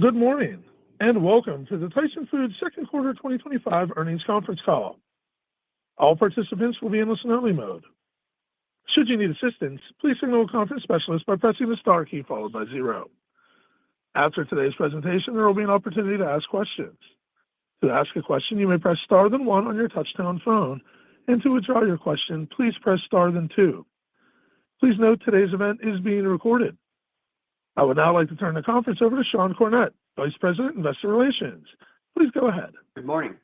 Good morning, and welcome to the Tyson Foods second quarter 2025 earnings conference call. All participants will be in listen-only mode. Should you need assistance, please signal a conference specialist by pressing the star key followed by 0. After today's presentation, there will be an opportunity to ask questions. To ask a question, you may press star then 1 on your touch-tone phone, and to withdraw your question, please press star then 2. Please note today's event is being recorded. I would now like to turn the conference over to Sean Cornett, Vice President, Investor Relations. Please go ahead. Good morning,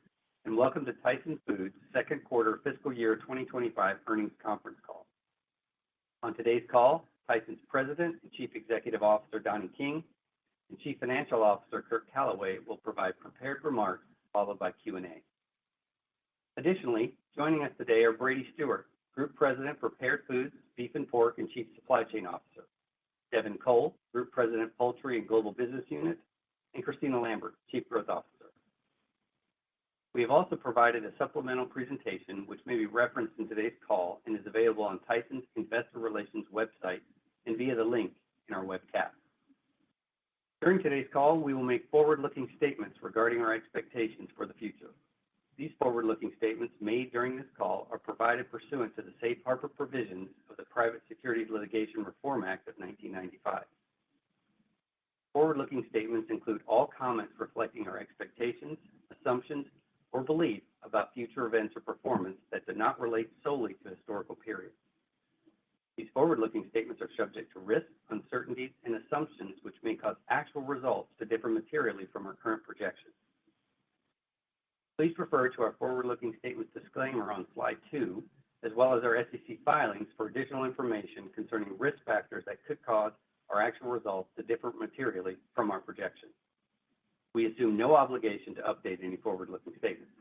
and welcome to Tyson Foods second quarter fiscal year 2025 earnings conference call. On today's call, Tyson's President and Chief Executive Officer Donnie King and Chief Financial Officer Curt Calaway will provide prepared remarks followed by Q&A. Additionally, joining us today are Brady Stewart, Group President, Prepared Foods, Beef and Pork, and Chief Supply Chain Officer, Devin Cole, Group President, Poultry and Global Business Unit, and Christina Lambert, Chief Growth Officer. We have also provided a supplemental presentation which may be referenced in today's call and is available on Tyson's Investor Relations website and via the link in our webcast. During today's call, we will make forward-looking statements regarding our expectations for the future. These forward-looking statements made during this call are provided pursuant to the Safe Harbor provisions of the Private Securities Litigation Reform Act of 1995. Forward-looking statements include all comments reflecting our expectations, assumptions, or beliefs about future events or performance that do not relate solely to historical periods. These forward-looking statements are subject to risks, uncertainties, and assumptions which may cause actual results to differ materially from our current projections. Please refer to our forward-looking statements disclaimer on slide 2, as well as our SEC filings for additional information concerning risk factors that could cause our actual results to differ materially from our projections. We assume no obligation to update any forward-looking statements.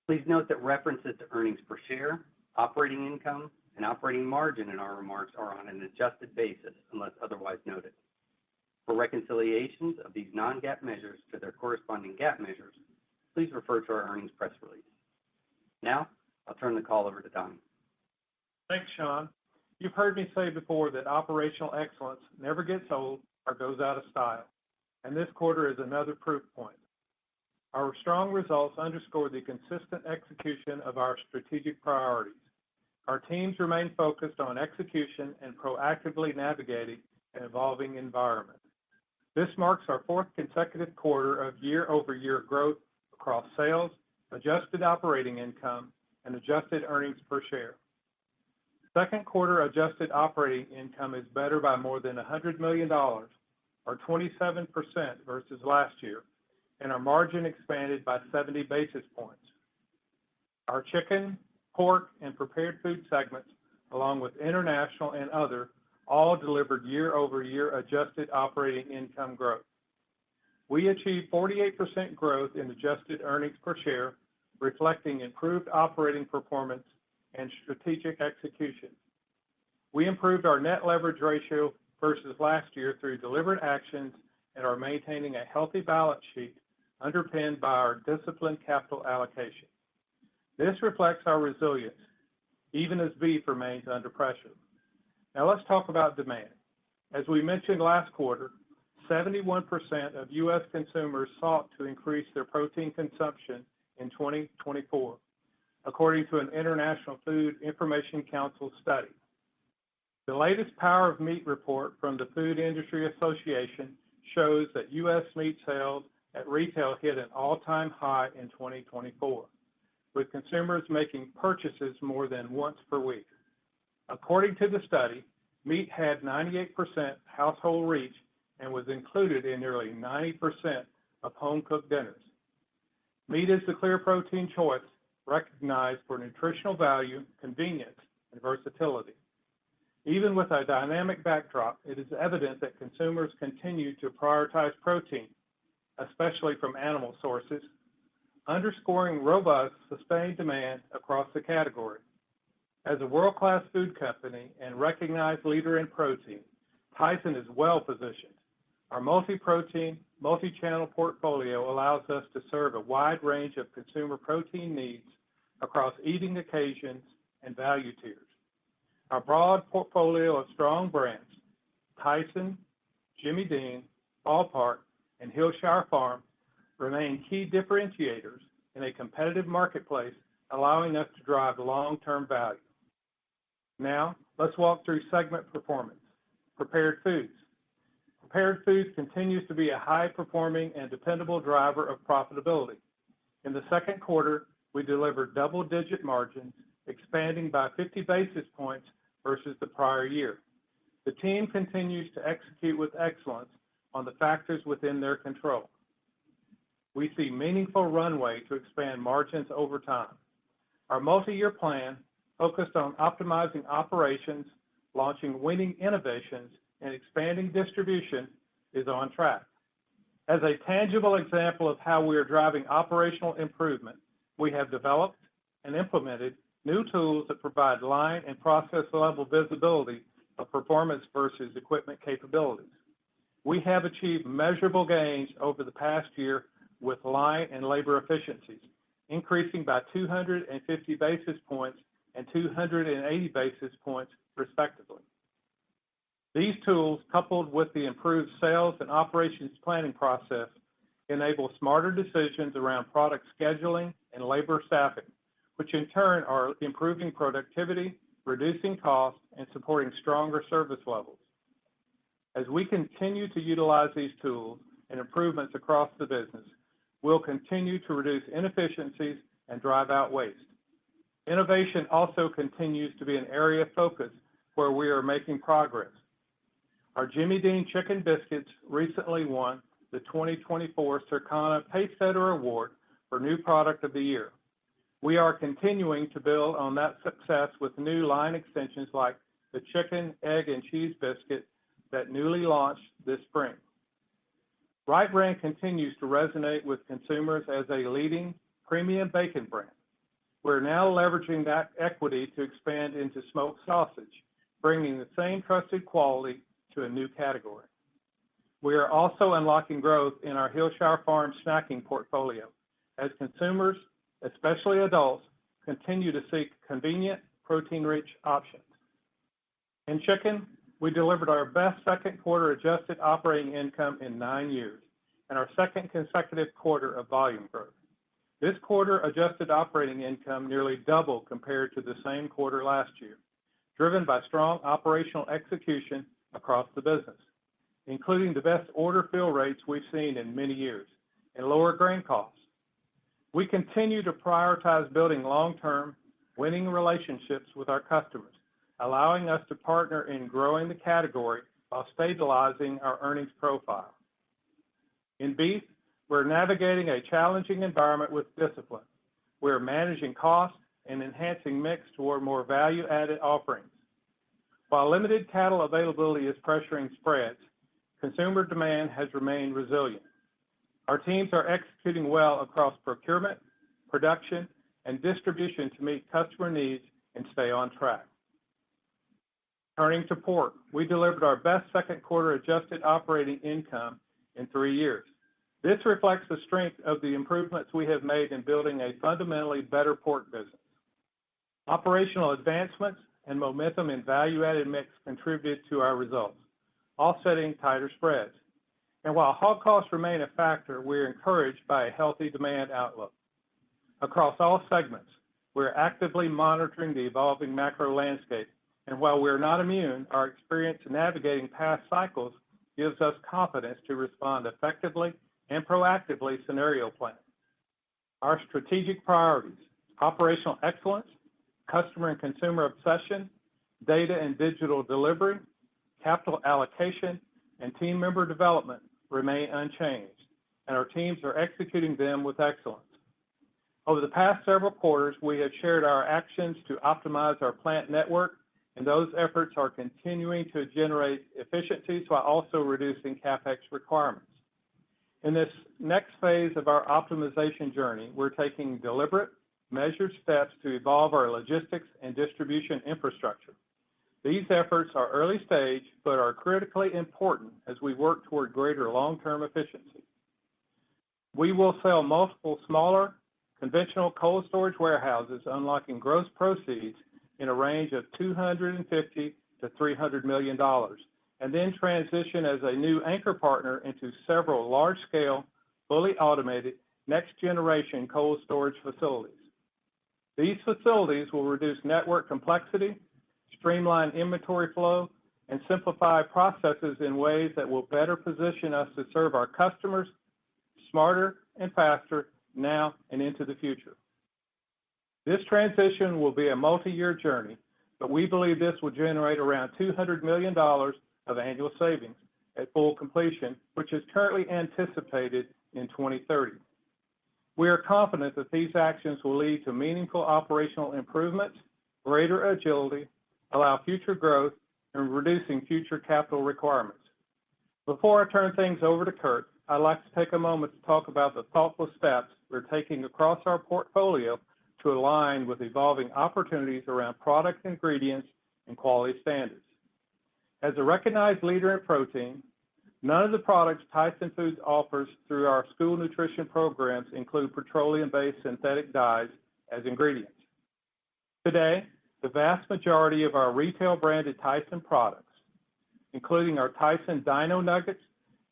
Please note that references to earnings per share, operating income, and operating margin in our remarks are on an adjusted basis unless otherwise noted. For reconciliations of these non-GAAP measures to their corresponding GAAP measures, please refer to our earnings press release. Now, I'll turn the call over to Donnie. Thanks, Sean. You've heard me say before that operational excellence never gets old or goes out of style, and this quarter is another proof point. Our strong results underscore the consistent execution of our strategic priorities. Our teams remain focused on execution and proactively navigating an evolving environment. This marks our 4th consecutive quarter of year-over-year growth across sales, adjusted operating income, and adjusted earnings per share. Second quarter adjusted operating income is better by more than $100 million, or 27% versus last year, and our margin expanded by 70 basis points. Our chicken, pork, and prepared food segments, along with international and other, all delivered year-over-year adjusted operating income growth. We achieved 48% growth in adjusted earnings per share, reflecting improved operating performance and strategic execution. We improved our net leverage ratio versus last year through deliberate actions and are maintaining a healthy balance sheet underpinned by our disciplined capital allocation. This reflects our resilience, even as beef remains under pressure. Now let's talk about demand. As we mentioned last quarter, 71% of U.S. consumers sought to increase their protein consumption in 2024, according to an International Food Information Council study. The latest Power of Meat report from the Food Industry Association shows that U.S. meat sales at retail hit an all-time high in 2024, with consumers making purchases more than once per week. According to the study, meat had 98% household reach and was included in nearly 90% of home-cooked dinners. Meat is the clear protein choice, recognized for nutritional value, convenience, and versatility. Even with a dynamic backdrop, it is evident that consumers continue to prioritize protein, especially from animal sources, underscoring robust, sustained demand across the category. As a world-class food company and recognized leader in protein, Tyson is well-positioned. Our multi-protein, multi-channel portfolio allows us to serve a wide range of consumer protein needs across eating occasions and value tiers. Our broad portfolio of strong brands, Tyson, Jimmy Dean, Ballpark, and Hillshire Farm remain key differentiators in a competitive marketplace, allowing us to drive long-term value. Now, let's walk through segment performance. Prepared Foods. Prepared Foods continues to be a high-performing and dependable driver of profitability. In the second quarter, we delivered double-digit margins, expanding by 50 basis points versus the prior year. The team continues to execute with excellence on the factors within their control. We see meaningful runway to expand margins over time. Our multi-year plan, focused on optimizing operations, launching winning innovations, and expanding distribution, is on track. As a tangible example of how we are driving operational improvement, we have developed and implemented new tools that provide line and process level visibility of performance versus equipment capabilities. We have achieved measurable gains over the past year with line and labor efficiencies, increasing by 250 basis points and 280 basis points, respectively. These tools, coupled with the improved sales and operations planning process, enable smarter decisions around product scheduling and labor staffing, which in turn are improving productivity, reducing costs, and supporting stronger service levels. As we continue to utilize these tools and improvements across the business, we'll continue to reduce inefficiencies and drive out waste. Innovation also continues to be an area of focus where we are making progress. Our Jimmy Dean Chicken Biscuits recently won the 2024 Circana Pacesetter Award for New Product of the Year. We are continuing to build on that success with new line extensions like the Chicken, Egg, and Cheese Biscuit that newly launched this spring. Wright Brand continues to resonate with consumers as a leading premium bacon brand. We're now leveraging that equity to expand into smoked sausage, bringing the same trusted quality to a new category. We are also unlocking growth in our Hillshire Farm snacking portfolio as consumers, especially adults, continue to seek convenient, protein-rich options. In chicken, we delivered our best second quarter adjusted operating income in 9 years and our second consecutive quarter of volume growth. This quarter adjusted operating income nearly doubled compared to the same quarter last year, driven by strong operational execution across the business, including the best order fill rates we've seen in many years and lower grain costs. We continue to prioritize building long-term, winning relationships with our customers, allowing us to partner in growing the category while stabilizing our earnings profile. In beef, we're navigating a challenging environment with discipline. We're managing costs and enhancing mix toward more value-added offerings. While limited cattle availability is pressuring spreads, consumer demand has remained resilient. Our teams are executing well across procurement, production, and distribution to meet customer needs and stay on track. Turning to pork, we delivered our best second quarter adjusted operating income in 3 years. This reflects the strength of the improvements we have made in building a fundamentally better pork business. Operational advancements and momentum in value-added mix contributed to our results, offsetting tighter spreads. And while hog costs remain a factor, we're encouraged by a healthy demand outlook. Across all segments, we're actively monitoring the evolving macro landscape, and while we're not immune, our experience in navigating past cycles gives us confidence to respond effectively and proactively scenario plan. Our strategic priorities, operational excellence, customer and consumer obsession, data and digital delivery, capital allocation, and team member development remain unchanged, and our teams are executing them with excellence. Over the past several quarters, we have shared our actions to optimize our plant network, and those efforts are continuing to generate efficiencies while also reducing CapEx requirements. In this next phase of our optimization journey, we're taking deliberate, measured steps to evolve our logistics and distribution infrastructure. These efforts are early stage, but are critically important as we work toward greater long-term efficiency. We will sell multiple smaller, conventional cold storage warehouses, unlocking gross proceeds in a range of $250 to $300 million, and then transition as a new anchor partner into several large-scale, fully automated, next-generation cold storage facilities. These facilities will reduce network complexity, streamline inventory flow, and simplify processes in ways that will better position us to serve our customers smarter and faster now and into the future. This transition will be a multi-year journey, but we believe this will generate around $200 million of annual savings at full completion, which is currently anticipated in 2030. We are confident that these actions will lead to meaningful operational improvements, greater agility, allow future growth, and reducing future capital requirements. Before I turn things over to Kurt, I'd like to take a moment to talk about the thoughtful steps we're taking across our portfolio to align with evolving opportunities around product ingredients and quality standards. As a recognized leader in protein, none of the products Tyson Foods offers through our school nutrition programs include petroleum-based synthetic dyes as ingredients. Today, the vast majority of our retail-branded Tyson products, including our Tyson Dino Nuggets,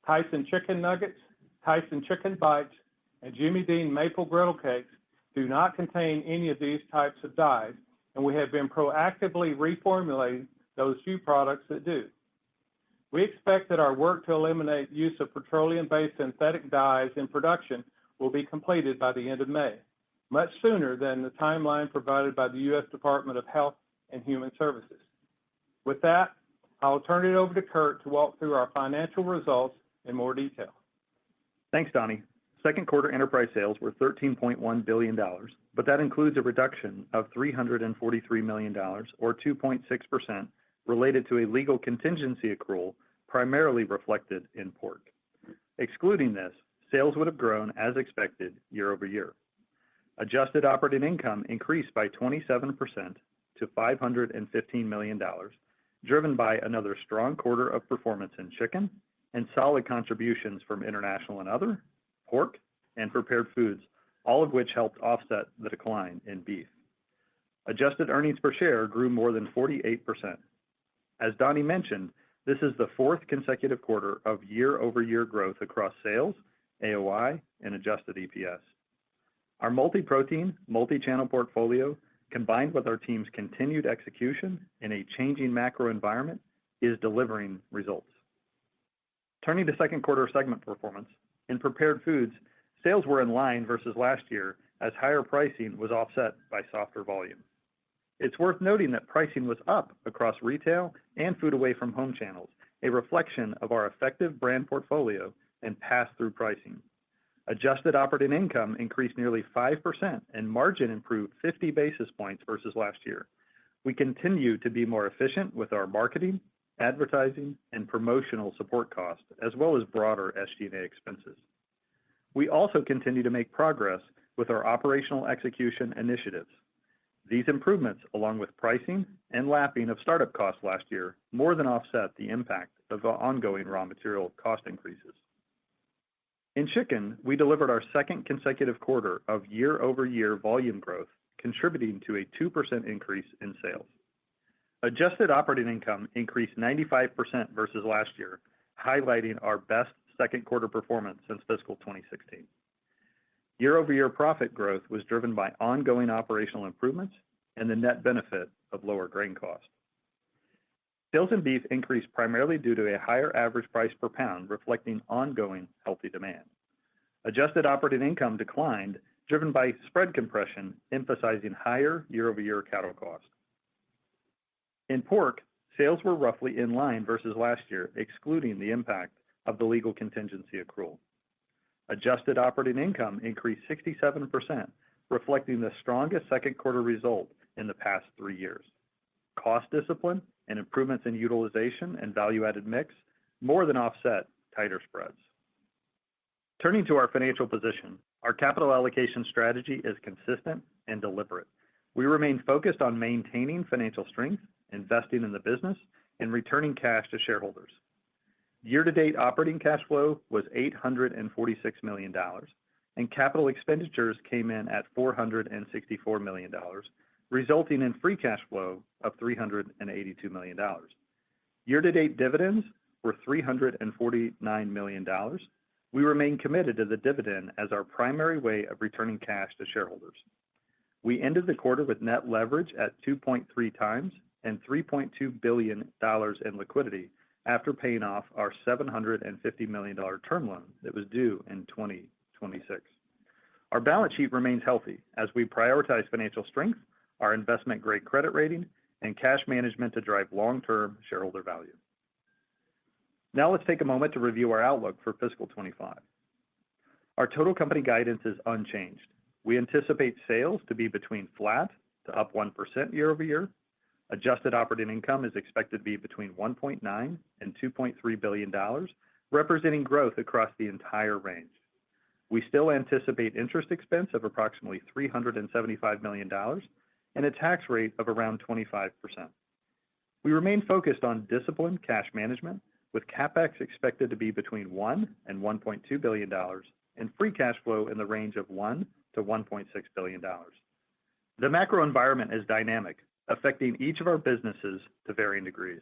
Tyson Chicken Nuggets, Tyson Chicken Bites, and Jimmy Dean Maple Griddle Cakes, do not contain any of these types of dyes, and we have been proactively reformulating those few products that do. We expect that our work to eliminate use of petroleum-based synthetic dyes in production will be completed by the end of May, much sooner than the timeline provided by the U.S. Department of Health and Human Services. With that, I'll turn it over to Kurt to walk through our financial results in more detail. Thanks, Donnie. Second quarter enterprise sales were $13.1 billion, but that includes a reduction of $343 million, or 2.6%, related to a legal contingency accrual primarily reflected in pork. Excluding this, sales would have grown as expected year over year. Adjusted operating income increased by 27% to $515 million, driven by another strong quarter of performance in chicken and solid contributions from international and other, pork, and prepared foods, all of which helped offset the decline in beef. Adjusted earnings per share grew more than 48%. As Donnie mentioned, this is the fourth consecutive quarter of year-over-year growth across sales, AOI, and adjusted EPS. Our multi-protein, multi-channel portfolio, combined with our team's continued execution in a changing macro environment, is delivering results. Turning to second quarter segment performance, in prepared foods, sales were in line versus last year as higher pricing was offset by softer volume. It's worth noting that pricing was up across retail and food away from home channels, a reflection of our effective brand portfolio and pass-through pricing. Adjusted operating income increased nearly 5% and margin improved 50 basis points versus last year. We continue to be more efficient with our marketing, advertising, and promotional support costs, as well as broader SG&A expenses. We also continue to make progress with our operational execution initiatives. These improvements, along with pricing and lapping of startup costs last year, more than offset the impact of the ongoing raw material cost increases. In chicken, we delivered our second consecutive quarter of year-over-year volume growth, contributing to a 2% increase in sales. Adjusted operating income increased 95% versus last year, highlighting our best second quarter performance since fiscal 2016. Year-over-year profit growth was driven by ongoing operational improvements and the net benefit of lower grain costs. Sales in beef increased primarily due to a higher average price per pound, reflecting ongoing healthy demand. Adjusted operating income declined, driven by spread compression, emphasizing higher year-over-year cattle costs. In pork, sales were roughly in line versus last year, excluding the impact of the legal contingency accrual. Adjusted operating income increased 67%, reflecting the strongest second quarter result in the past 3 years. Cost discipline and improvements in utilization and value-added mix more than offset tighter spreads. Turning to our financial position, our capital allocation strategy is consistent and deliberate. We remain focused on maintaining financial strength, investing in the business, and returning cash to shareholders. Year-to-date operating cash flow was $846 million, and capital expenditures came in at $464 million, resulting in free cash flow of $382 million. Year-to-date dividends were $349 million. We remain committed to the dividend as our primary way of returning cash to shareholders. We ended the quarter with net leverage at 2.3 times and $3.2 billion in liquidity after paying off our $750 million term loan that was due in 2026. Our balance sheet remains healthy as we prioritize financial strength, our investment-grade credit rating, and cash management to drive long-term shareholder value. Now let's take a moment to review our outlook for fiscal 25. Our total company guidance is unchanged. We anticipate sales to be between flat to up 1% year over year. Adjusted operating income is expected to be between $1.9 and $2.3 billion, representing growth across the entire range. We still anticipate interest expense of approximately $375 million and a tax rate of around 25%. We remain focused on disciplined cash management, with CapEx expected to be between $1 and $1.2 billion and free cash flow in the range of $1 to $1.6 billion. The macro environment is dynamic, affecting each of our businesses to varying degrees.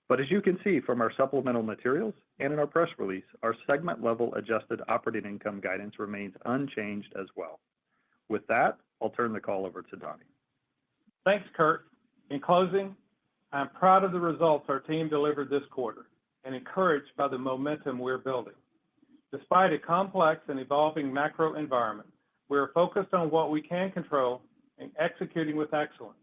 But as you can see from our supplemental materials and in our press release, our segment-level adjusted operating income guidance remains unchanged as well. With that, I'll turn the call over to Donnie. Thanks, Kurt. In closing, I'm proud of the results our team delivered this quarter and encouraged by the momentum we're building. Despite a complex and evolving macro environment, we are focused on what we can control and executing with excellence.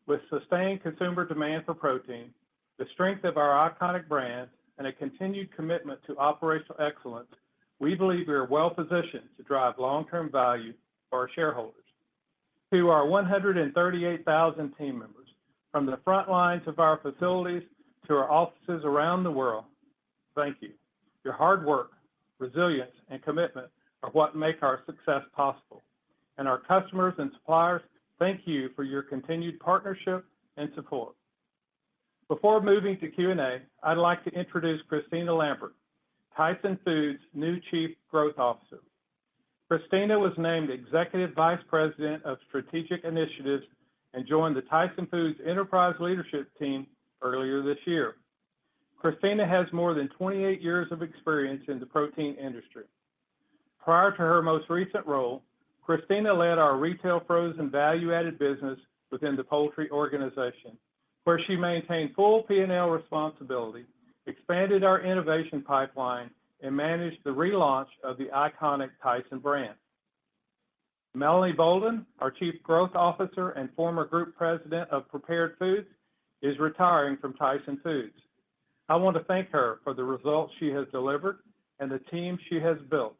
With sustained consumer demand for protein, the strength of our iconic brand, and a continued commitment to operational excellence, we believe we are well-positioned to drive long-term value for our shareholders. To our 138,000 team members, from the front lines of our facilities to our offices around the world, thank you. Your hard work, resilience, and commitment are what make our success possible. And our customers and suppliers, thank you for your continued partnership and support. Before moving to Q&A, I'd like to introduce Christina Lambert, Tyson Foods' new Chief Growth Officer. Christina was named Executive Vice President of Strategic Initiatives and joined the Tyson Foods Enterprise Leadership Team earlier this year. Christina has more than 28 years of experience in the protein industry. Prior to her most recent role, Christina led our retail frozen value-added business within the poultry organization, where she maintained full P&L responsibility, expanded our innovation pipeline, and managed the relaunch of the iconic Tyson brand. Melanie Bolden, our Chief Growth Officer and former Group President of Prepared Foods, is retiring from Tyson Foods. I want to thank her for the results she has delivered and the team she has built.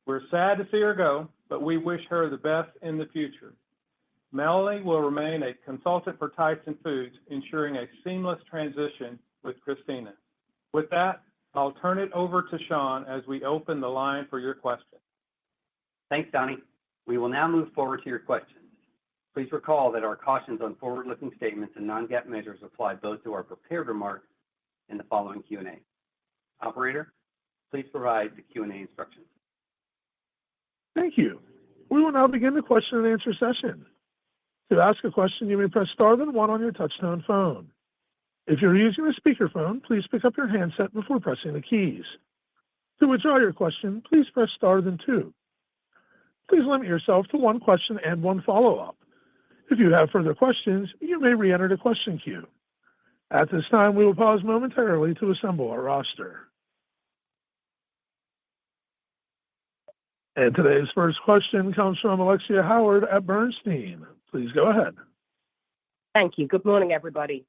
We're sad to see her go, but we wish her the best in the future. Melanie will remain a consultant for Tyson Foods, ensuring a seamless transition with Christina. With that, I'll turn it over to Sean as we open the line for your questions. Thanks, Donnie. We will now move forward to your questions. Please recall that our cautions on forward-looking statements and non-GAAP measures apply both to our prepared remarks and the following Q&A. Operator, please provide the Q&A instructions. Thank you. We will now begin the question and answer session. To ask a question, you may press star then one on your touch-tone phone. If you're using a speakerphone, please pick up your handset before pressing the keys. To withdraw your question, please press star then two. Please limit yourself to one question and one follow-up. If you have further questions, you may re-enter the question queue. At this time, we will pause momentarily to assemble our roster. And today's first question comes from Alexia Howard at Bernstein. Please go ahead. Thank you. Good morning, everybody.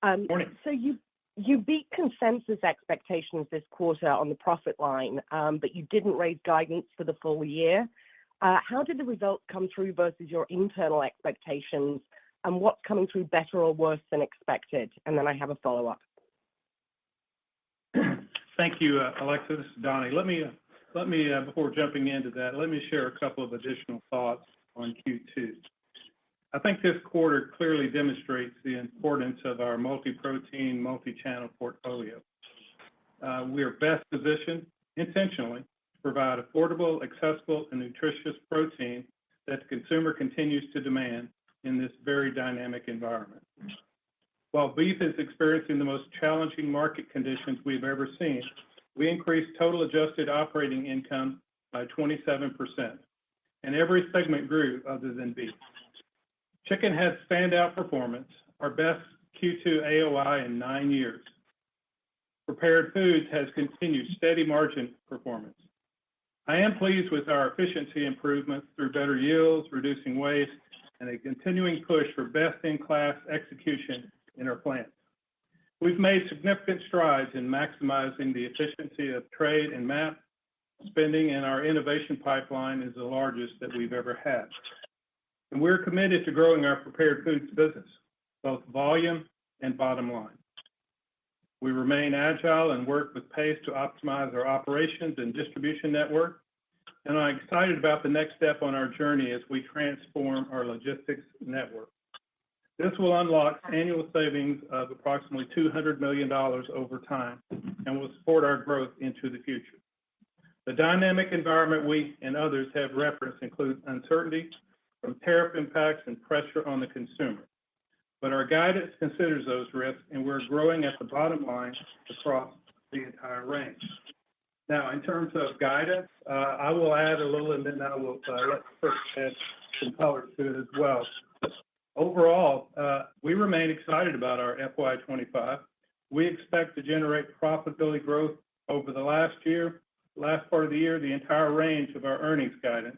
Morning. So you beat consensus expectations this quarter on the profit line, but you didn't raise guidance for the full year. How did the results come through versus your internal expectations, and what's coming through better or worse than expected? And then I have a follow-up. Thank you, Alexa. This is Donnie. Let me, before jumping into that, let me share a couple of additional thoughts on Q2. I think this quarter clearly demonstrates the importance of our multi-protein, multi-channel portfolio. We are best positioned intentionally to provide affordable, accessible, and nutritious protein that the consumer continues to demand in this very dynamic environment. While beef is experiencing the most challenging market conditions we've ever seen, we increased total adjusted operating income by 27%, and every segment grew other than beef. Chicken had standout performance, our best Q2 AOI in 9 years. Prepared Foods has continued steady margin performance. I am pleased with our efficiency improvements through better yields, reducing waste, and a continuing push for best-in-class execution in our plants. We've made significant strides in maximizing the efficiency of trade and MAP spending, and our innovation pipeline is the largest that we've ever had. And we're committed to growing our Prepared Foods business, both volume and bottom line. We remain agile and work with pace to optimize our operations and distribution network. And I'm excited about the next step on our journey as we transform our logistics network. This will unlock annual savings of approximately $200 million over time and will support our growth into the future. The dynamic environment we and others have referenced includes uncertainty from tariff impacts and pressure on the consumer. But our guidance considers those risks, and we're growing at the bottom line across the entire range. Now, in terms of guidance, I will add a little, and then I will let Kurt add some color to it as well. Overall, we remain excited about our FY25. We expect to generate profitability growth over the last part of the year, the entire range of our earnings guidance,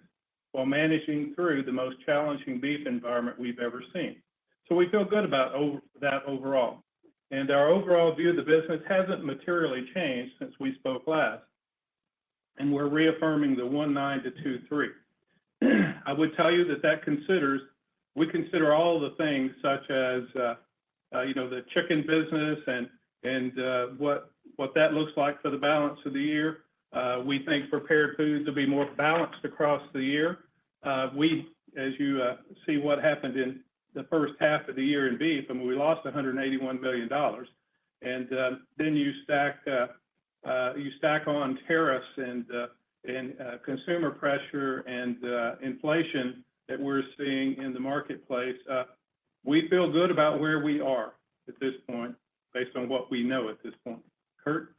while managing through the most challenging beef environment we've ever seen. So we feel good about that overall. And our overall view of the business hasn't materially changed since we spoke last. And we're reaffirming the 1.9 to 2.3. I would tell you that we consider all the things such as the chicken business and what that looks like for the balance of the year. We think Prepared Foods will be more balanced across the year. As you see what happened in the first half of the year in beef, we lost $181 million. And then you stack on tariffs and consumer pressure and inflation that we're seeing in the marketplace. We feel good about where we are at this point, based on what we know at this point. Kurt?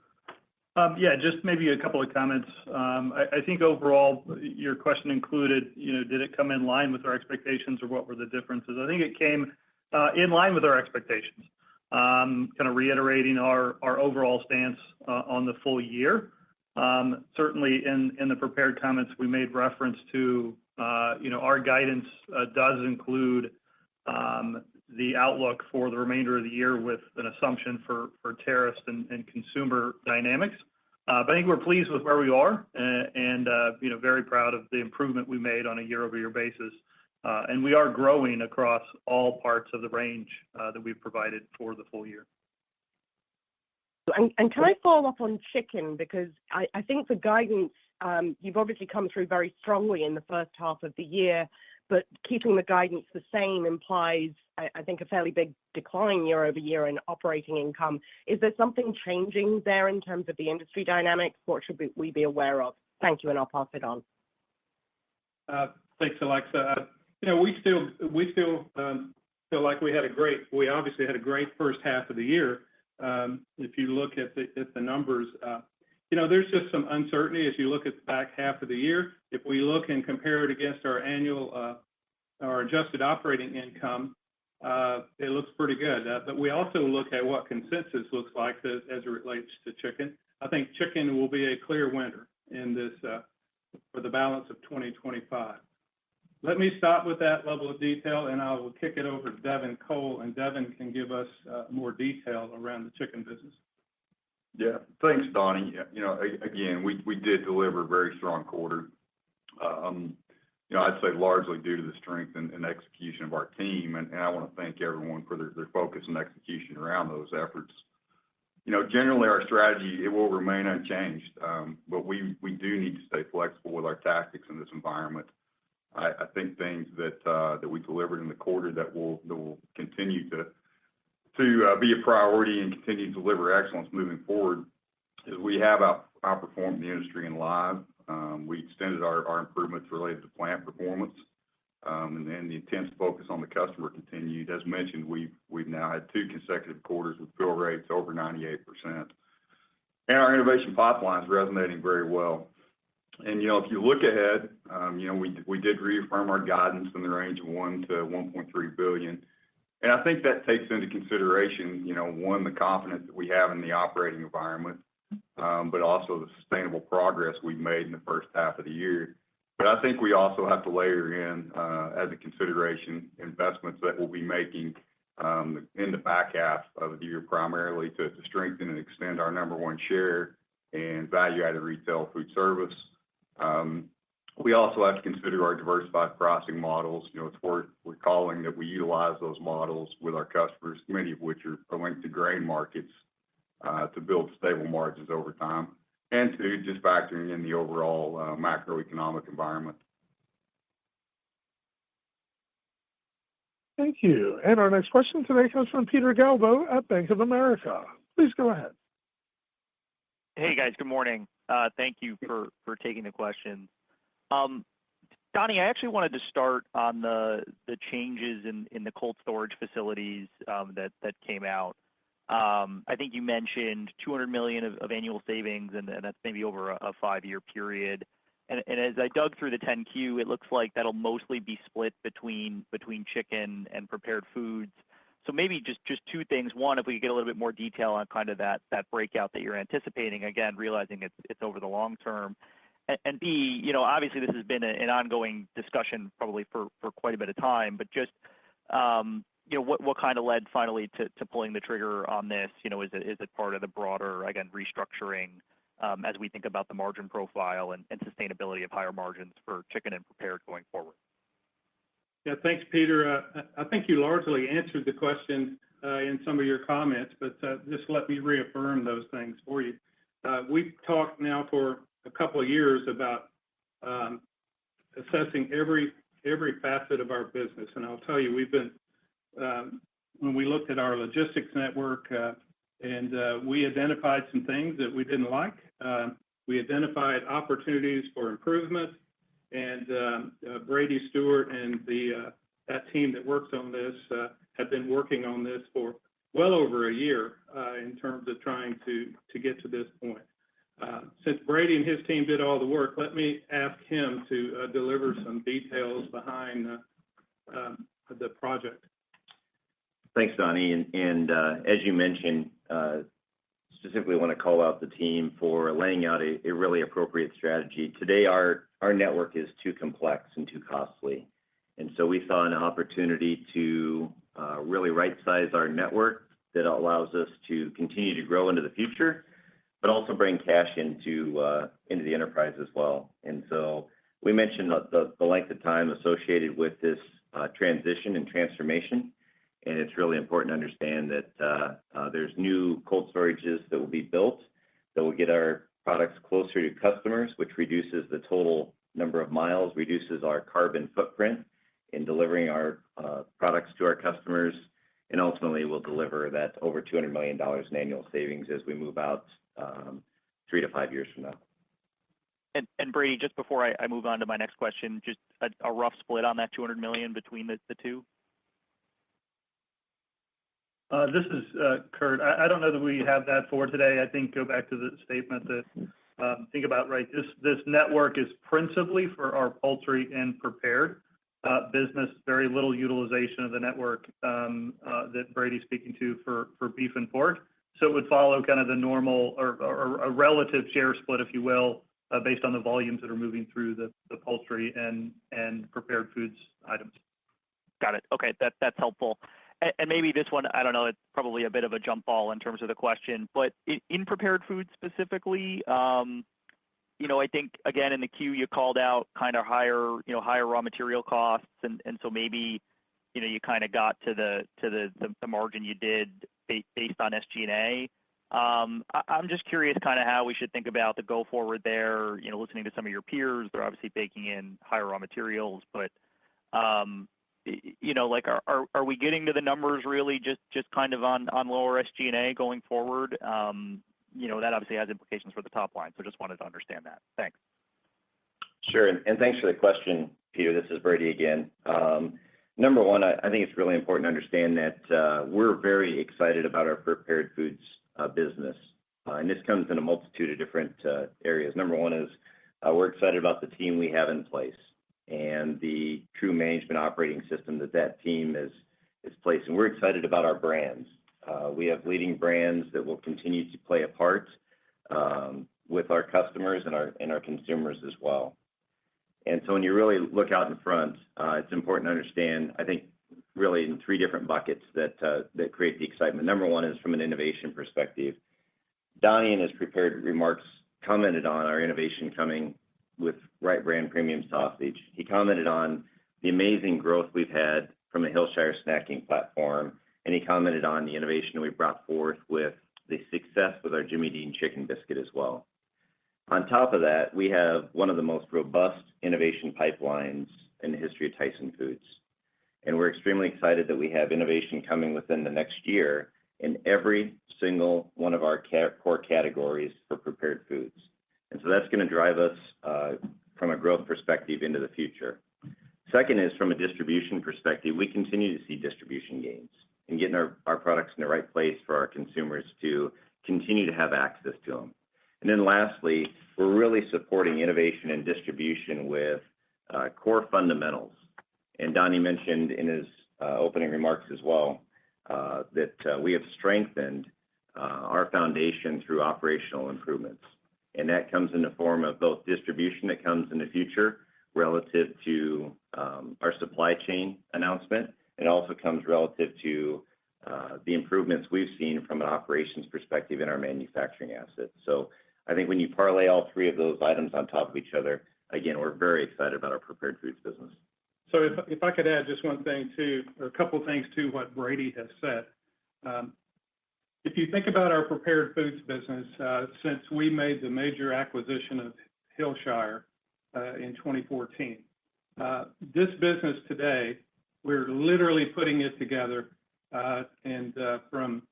Yeah, just maybe a couple of comments. I think overall, your question included, did it come in line with our expectations or what were the differences? I think it came in line with our expectations, kind of reiterating our overall stance on the full year. Certainly in the prepared comments, we made reference to, our guidance does include the outlook for the remainder of the year with an assumption for tariffs and consumer dynamics. But I think we're pleased with where we are and very proud of the improvement we made on a year-over-year basis. And we are growing across all parts of the range that we've provided for the full year. And can I follow up on chicken? Because I think the guidance, you've obviously come through very strongly in the first half of the year, but keeping the guidance the same implies, I think, a fairly big decline year over year in operating income. Is there something changing there in terms of the industry dynamics? What should we be aware of? Thank you, and I'll pass it on. Thanks, Alexa. We still feel like we obviously had a great first half of the year. If you look at the numbers, there's just some uncertainty as you look at the back half of the year. If we look and compare it against our adjusted operating income, it looks pretty good. But we also look at what consensus looks like as it relates to chicken. I think chicken will be a clear winner in this for the balance of 2025. Let me stop with that level of detail, and I will kick it over to Devin Cole, and Devin can give us more detail around the chicken business. Yeah, thanks, Donnie. Again, we did deliver a very strong quarter. I'd say largely due to the strength and execution of our team, and I want to thank everyone for their focus and execution around those efforts. Generally, our strategy, it will remain unchanged, but we do need to stay flexible with our tactics in this environment. I think things that we delivered in the quarter that will continue to be a priority and continue to deliver excellence moving forward is we have outperformed the industry in live. We extended our improvements related to plant performance. and the intense focus on the customer continued. As mentioned, we've now had 2 consecutive quarters with fill rates over 98%. And our innovation pipeline is resonating very well. And, if you look ahead, we did reaffirm our guidance in the range of $1 to $1.3 billion. And I think that takes into consideration, one, the confidence that we have in the operating environment, but also the sustainable progress we've made in the first half of the year. But I think we also have to layer in, as a consideration, investments that we'll be making in the back half of the year, primarily to strengthen and extend our number 1 share in value-added retail food service. We also have to consider our diversified pricing models. It's worth recalling that we utilize those models with our customers, many of which are linked to grain markets, to build stable margins over time, and to just factoring in the overall macroeconomic environment. Thank you. And our next question today comes from Peter Galbo at Bank of America. Please go ahead. Hey, guys. Good morning. Thank you for taking the questions. Donnie, I actually wanted to start on the changes in the cold storage facilities that came out. I think you mentioned $200 million of annual savings, and that's maybe over a 5-year period. And as I dug through the 10Q, it looks like that'll mostly be split between chicken and prepared foods. So maybe just 2 things. One, if we could get a little bit more detail on kind of that breakout that you're anticipating, again, realizing it's over the long term. And B, obviously this has been an ongoing discussion probably for quite a bit of time, but just, what kind of led finally to pulling the trigger on this? Is it part of the broader, again, restructuring as we think about the margin profile and sustainability of higher margins for chicken and prepared going forward? Yeah, thanks, Peter. I think you largely answered the question in some of your comments, but just let me reaffirm those things for you. We've talked now for a couple of years about assessing every facet of our business. And I'll tell you, we've been, when we looked at our logistics network, and we identified some things that we didn't like. We identified opportunities for improvement, and Brady Stewart and that team that works on this have been working on this for well over a year in terms of trying to get to this point. Since Brady and his team did all the work, let me ask him to deliver some details behind the project. Thanks, Donnie. And as you mentioned, specifically want to call out the team for laying out a really appropriate strategy. Today, our network is too complex and too costly. And so we saw an opportunity to really right-size our network that allows us to continue to grow into the future, but also bring cash into the enterprise as well. And so we mentioned the length of time associated with this transition and transformation. And it's really important to understand that there's new cold storages that will be built that will get our products closer to customers, which reduces the total number of miles, reduces our carbon footprint in delivering our products to our customers, and ultimately will deliver that over $200 million in annual savings as we move out 3 to 5 years from now. And Brady, just before I move on to my next question, just a rough split on that $200 million between the two? This is Kurt. I don't know that we have that for today. I think go back to the statement that think about, right, this network is principally for our poultry and prepared business, very little utilization of the network that Brady's speaking to for beef and pork. So it would follow kind of the normal or a relative share split, if you will, based on the volumes that are moving through the poultry and prepared foods items. Got it. Okay, that's helpful. And maybe this one, I don't know, it's probably a bit of a jump ball in terms of the question, but in prepared foods specifically, I think, again, in the queue, you called out kind of higher raw material costs. And so maybe, you kind of got to the margin you did based on SG&A. I'm just curious kind of how we should think about the go forward there, listening to some of your peers. They're obviously baking in higher raw materials, but are we getting to the numbers really just kind of on lower SG&A going forward? That obviously has implications for the top line. So just wanted to understand that. Thanks. Sure. And thanks for the question, Peter, this is Brady again. Number one, I think it's really important to understand that we're very excited about our prepared foods business. And this comes in a multitude of different areas. Number one is we're excited about the team we have in place and the true management operating system that team is placed. And we're excited about our brands. We have leading brands that will continue to play a part with our customers and our consumers as well. And so when you really look out in front, it's important to understand, I think, really in three different buckets that create the excitement. Number one is from an innovation perspective. Donnie, in his prepared remarks, commented on our innovation coming with Right Brand Premium Sausage. He commented on the amazing growth we've had from the Hillshire snacking platform, and he commented on the innovation we brought forth with the success with our Jimmy Dean chicken biscuit as well. On top of that, we have one of the most robust innovation pipelines in the history of Tyson Foods. And we're extremely excited that we have innovation coming within the next year in every single one of our core categories for prepared foods. And so that's going to drive us from a growth perspective into the future. Second is from a distribution perspective, we continue to see distribution gains and getting our products in the right place for our consumers to continue to have access to them. And then lastly, we're really supporting innovation and distribution with core fundamentals. And Donnie mentioned in his opening remarks as well that we have strengthened our foundation through operational improvements. And that comes in the form of both distribution that comes in the future relative to our supply chain announcement. It also comes relative to the improvements we've seen from an operations perspective in our manufacturing assets. So I think when you parlay all three of those items on top of each other, again, we're very excited about our prepared foods business. So if I could add just one thing to, or a couple of things to what Brady has said. If you think about our prepared foods business, since we made the major acquisition of Hillshire in 2014, this business today, we're literally putting it together and from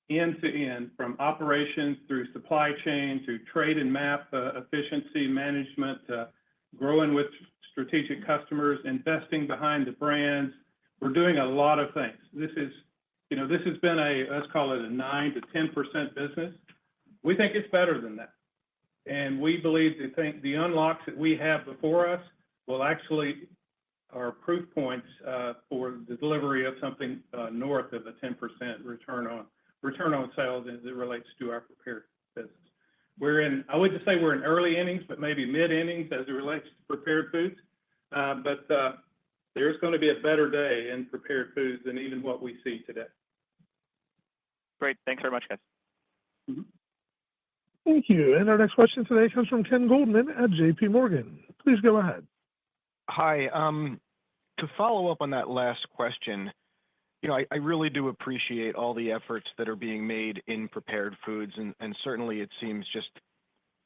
end to end, from operations through supply chain to trade and map efficiency management, growing with strategic customers, investing behind the brands. We're doing a lot of things. This has been let's call it a 9 to 10% business. We think it's better than that. And we believe the unlocks that we have before us will actually are proof points for the delivery of something north of a 10% return on sales as it relates to our prepared business. I wouldn't say we're in early innings, but maybe mid innings as it relates to prepared foods. But there's going to be a better day in prepared foods than even what we see today. Great. Thanks very much, guys. Mm-hmm. Thank you. And our next question today comes from Ken Goldman at JP Morgan. Please go ahead. Hi. To follow up on that last question, I really do appreciate all the efforts that are being made in prepared foods, and certainly it seems just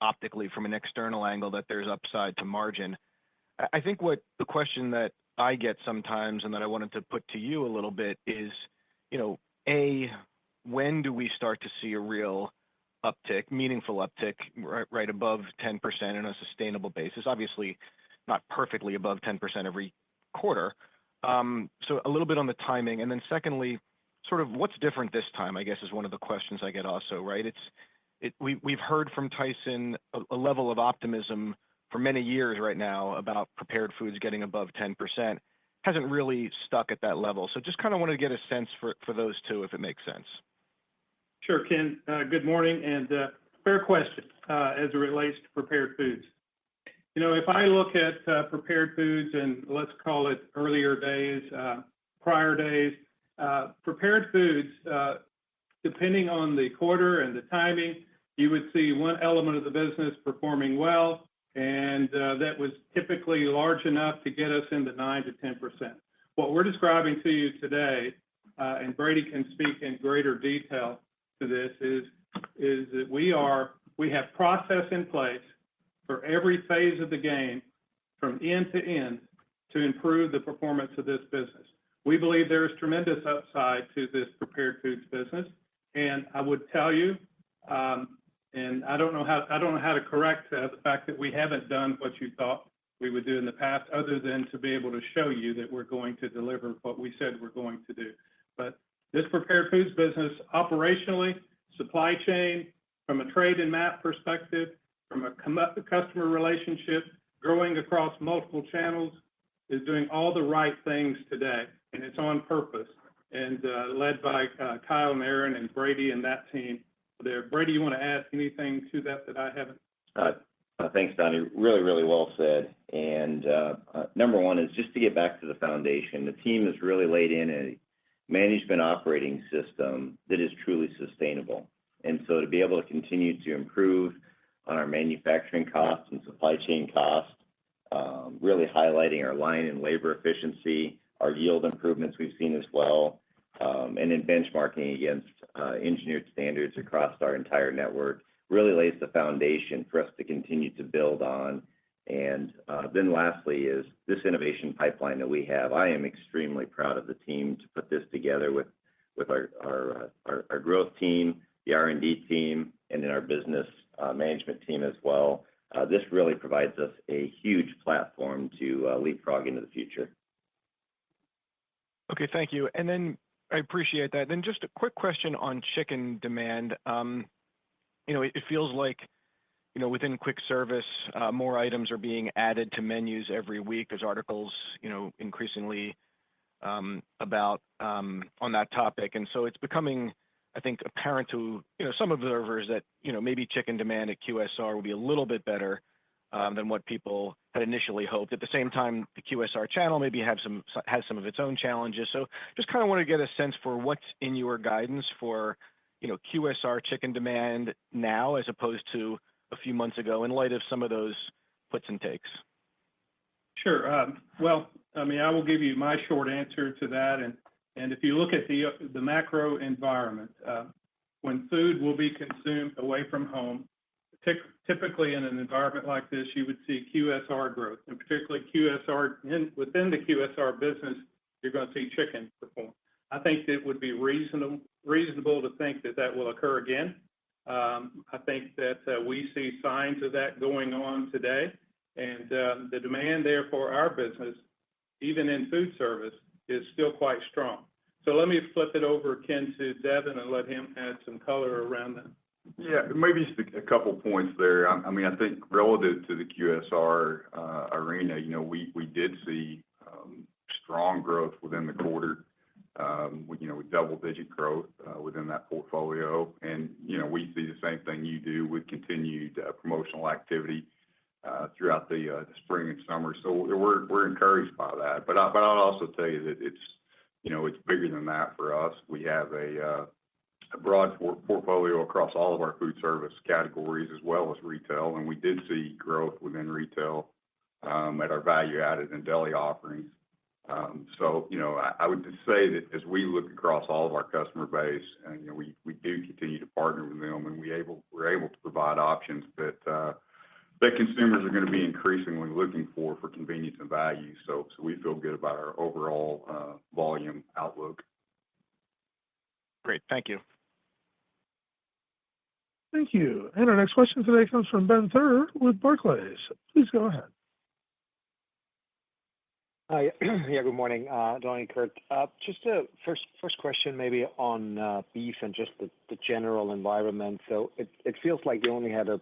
optically from an external angle that there's upside to margin. I think what the question that I get sometimes and that I wanted to put to you a little bit is, when do we start to see a real uptick, meaningful uptick, right above 10% on a sustainable basis? Obviously, not perfectly above 10% every quarter. So a little bit on the timing. And then secondly, sort of what's different this time, I guess, is one of the questions I get also, right? We've heard from Tyson a level of optimism for many years right now about prepared foods getting above 10%. Hasn't really stuck at that level. So just kind of wanted to get a sense for those two, if it makes sense. Sure, Ken. Good morning, and fair question as it relates to prepared foods. If I look at prepared foods and let's call it earlier days, prior days, prepared foods, depending on the quarter and the timing, you would see one element of the business performing well, and that was typically large enough to get us into 9 to 10%. What we're describing to you today, and Brady can speak in greater detail to this, is that we have process in place for every phase of the game from end to end to improve the performance of this business. We believe there is tremendous upside to this prepared foods business. And I would tell you, and I don't know how to correct the fact that we haven't done what you thought. we would do in the past, other than to be able to show you that we're going to deliver what we said we're going to do. But this prepared foods business, operationally, supply chain, from a trade and map perspective, from a customer relationship, growing across multiple channels, is doing all the right things today, and it's on purpose, and led by Kyle and Aaron and Brady and that team there. Brady, you want to add anything to that I haven't? Thanks, Donnie. Really, really well said. And number one is just to get back to the foundation. The team has really laid in a management operating system that is truly sustainable. And so to be able to continue to improve on our manufacturing costs and supply chain costs, really highlighting our line and labor efficiency, our yield improvements we've seen as well, and then benchmarking against engineered standards across our entire network really lays the foundation for us to continue to build on. And then lastly is this innovation pipeline that we have. I am extremely proud of the team to put this together with our growth team, the R&D team, and then our business management team as well. This really provides us a huge platform to leapfrog into the future. Okay, thank you. And then I appreciate that. Then just a quick question on chicken demand. It feels like, within quick service, more items are being added to menus every week. There's articles, increasingly about on that topic. And so it's becoming, I think, apparent to, some observers that, maybe chicken demand at QSR will be a little bit better than what people had initially hoped. At the same time, the QSR channel maybe has some of its own challenges. So just kind of want to get a sense for what's in your guidance for, QSR chicken demand now as opposed to a few months ago in light of some of those puts and takes. Sure. Well, I mean, I will give you my short answer to that. And if you look at the macro environment, when food will be consumed away from home, typically in an environment like this, you would see QSR growth, and particularly within the QSR business, you're going to see chicken perform. I think it would be reasonable to think that will occur again. I think that we see signs of that going on today, and the demand there for our business, even in food service, is still quite strong. So let me flip it over, Ken, to Devin and let him add some color around that. Yeah, maybe just a couple points there. I mean, I think relative to the QSR arena, we did see strong growth within the quarter. With double-digit growth within that portfolio, and we see the same thing you do with continued promotional activity throughout the spring and summer. So we're encouraged by that. But I'll also tell you that it's bigger than that for us. We have a broad portfolio across all of our food service categories as well as retail, and we did see growth within retail at our value-added and deli offerings. So, I would just say that as we look across all of our customer base, and we do continue to partner with them, and we're able to provide options that consumers are going to be increasingly looking for convenience and value. So we feel good about our overall volume outlook. Great, thank you. Thank you. And our next question today comes from Ben Theurer with Barclays. Please go ahead. Hi. Yeah, good morning, Donnie, Kurt. Just a first question maybe on beef and just the general environment. So it feels like you only had a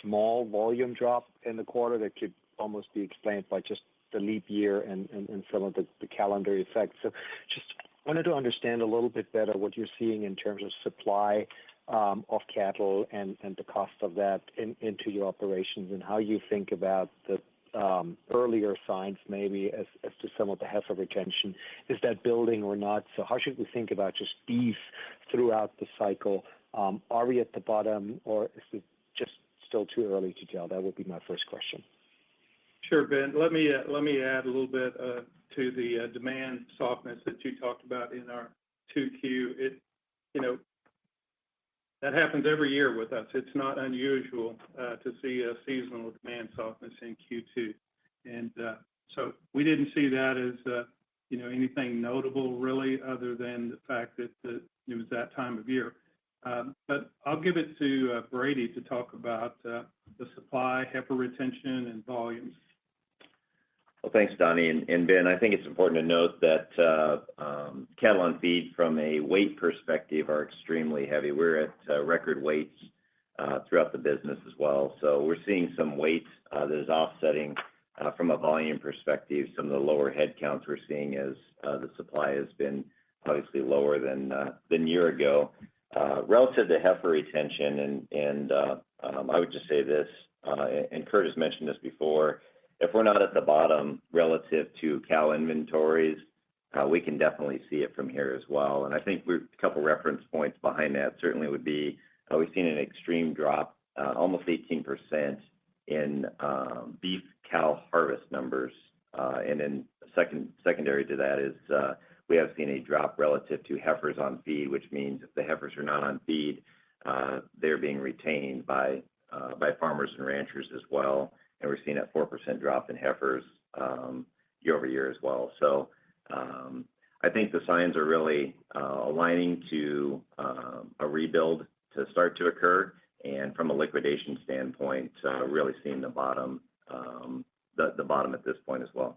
small volume drop in the quarter that could almost be explained by just the leap year and some of the calendar effects. So just wanted to understand a little bit better what you're seeing in terms of supply of cattle and the cost of that into your operations, and how you think about the earlier signs maybe as to some of the heifer retention. Is that building or not? So how should we think about just beef throughout the cycle? Are we at the bottom, or is it just still too early to tell? That would be my first question. Sure, Ben. Let me add a little bit to the demand softness that you talked about in our 2Q. That happens every year with us. It's not unusual to see a seasonal demand softness in Q2, and so we didn't see that as anything notable really, other than the fact that it was that time of year. But I'll give it to Brady to talk about the supply, heifer retention, and volumes. Well, thanks, Donnie. And Ben, I think it's important to note that cattle on feed from a weight perspective are extremely heavy. We're at record weights throughout the business as well. So we're seeing some weight that is offsetting from a volume perspective, some of the lower head counts we're seeing as the supply has been obviously lower than a year ago. Relative to heifer retention, and I would just say this, and Kurt has mentioned this before, if we're not at the bottom relative to cow inventories, we can definitely see it from here as well. And I think a couple reference points behind that certainly would be we've seen an extreme drop, almost 18% in beef cow harvest numbers. And then secondary to that is we have seen a drop relative to heifers on feed, which means if the heifers are not on feed, they're being retained by farmers and ranchers as well. And we're seeing a 4% drop in heifers year over year as well. So I think the signs are really aligning to a rebuild to start to occur. And from a liquidation standpoint, really seeing the bottom at this point as well.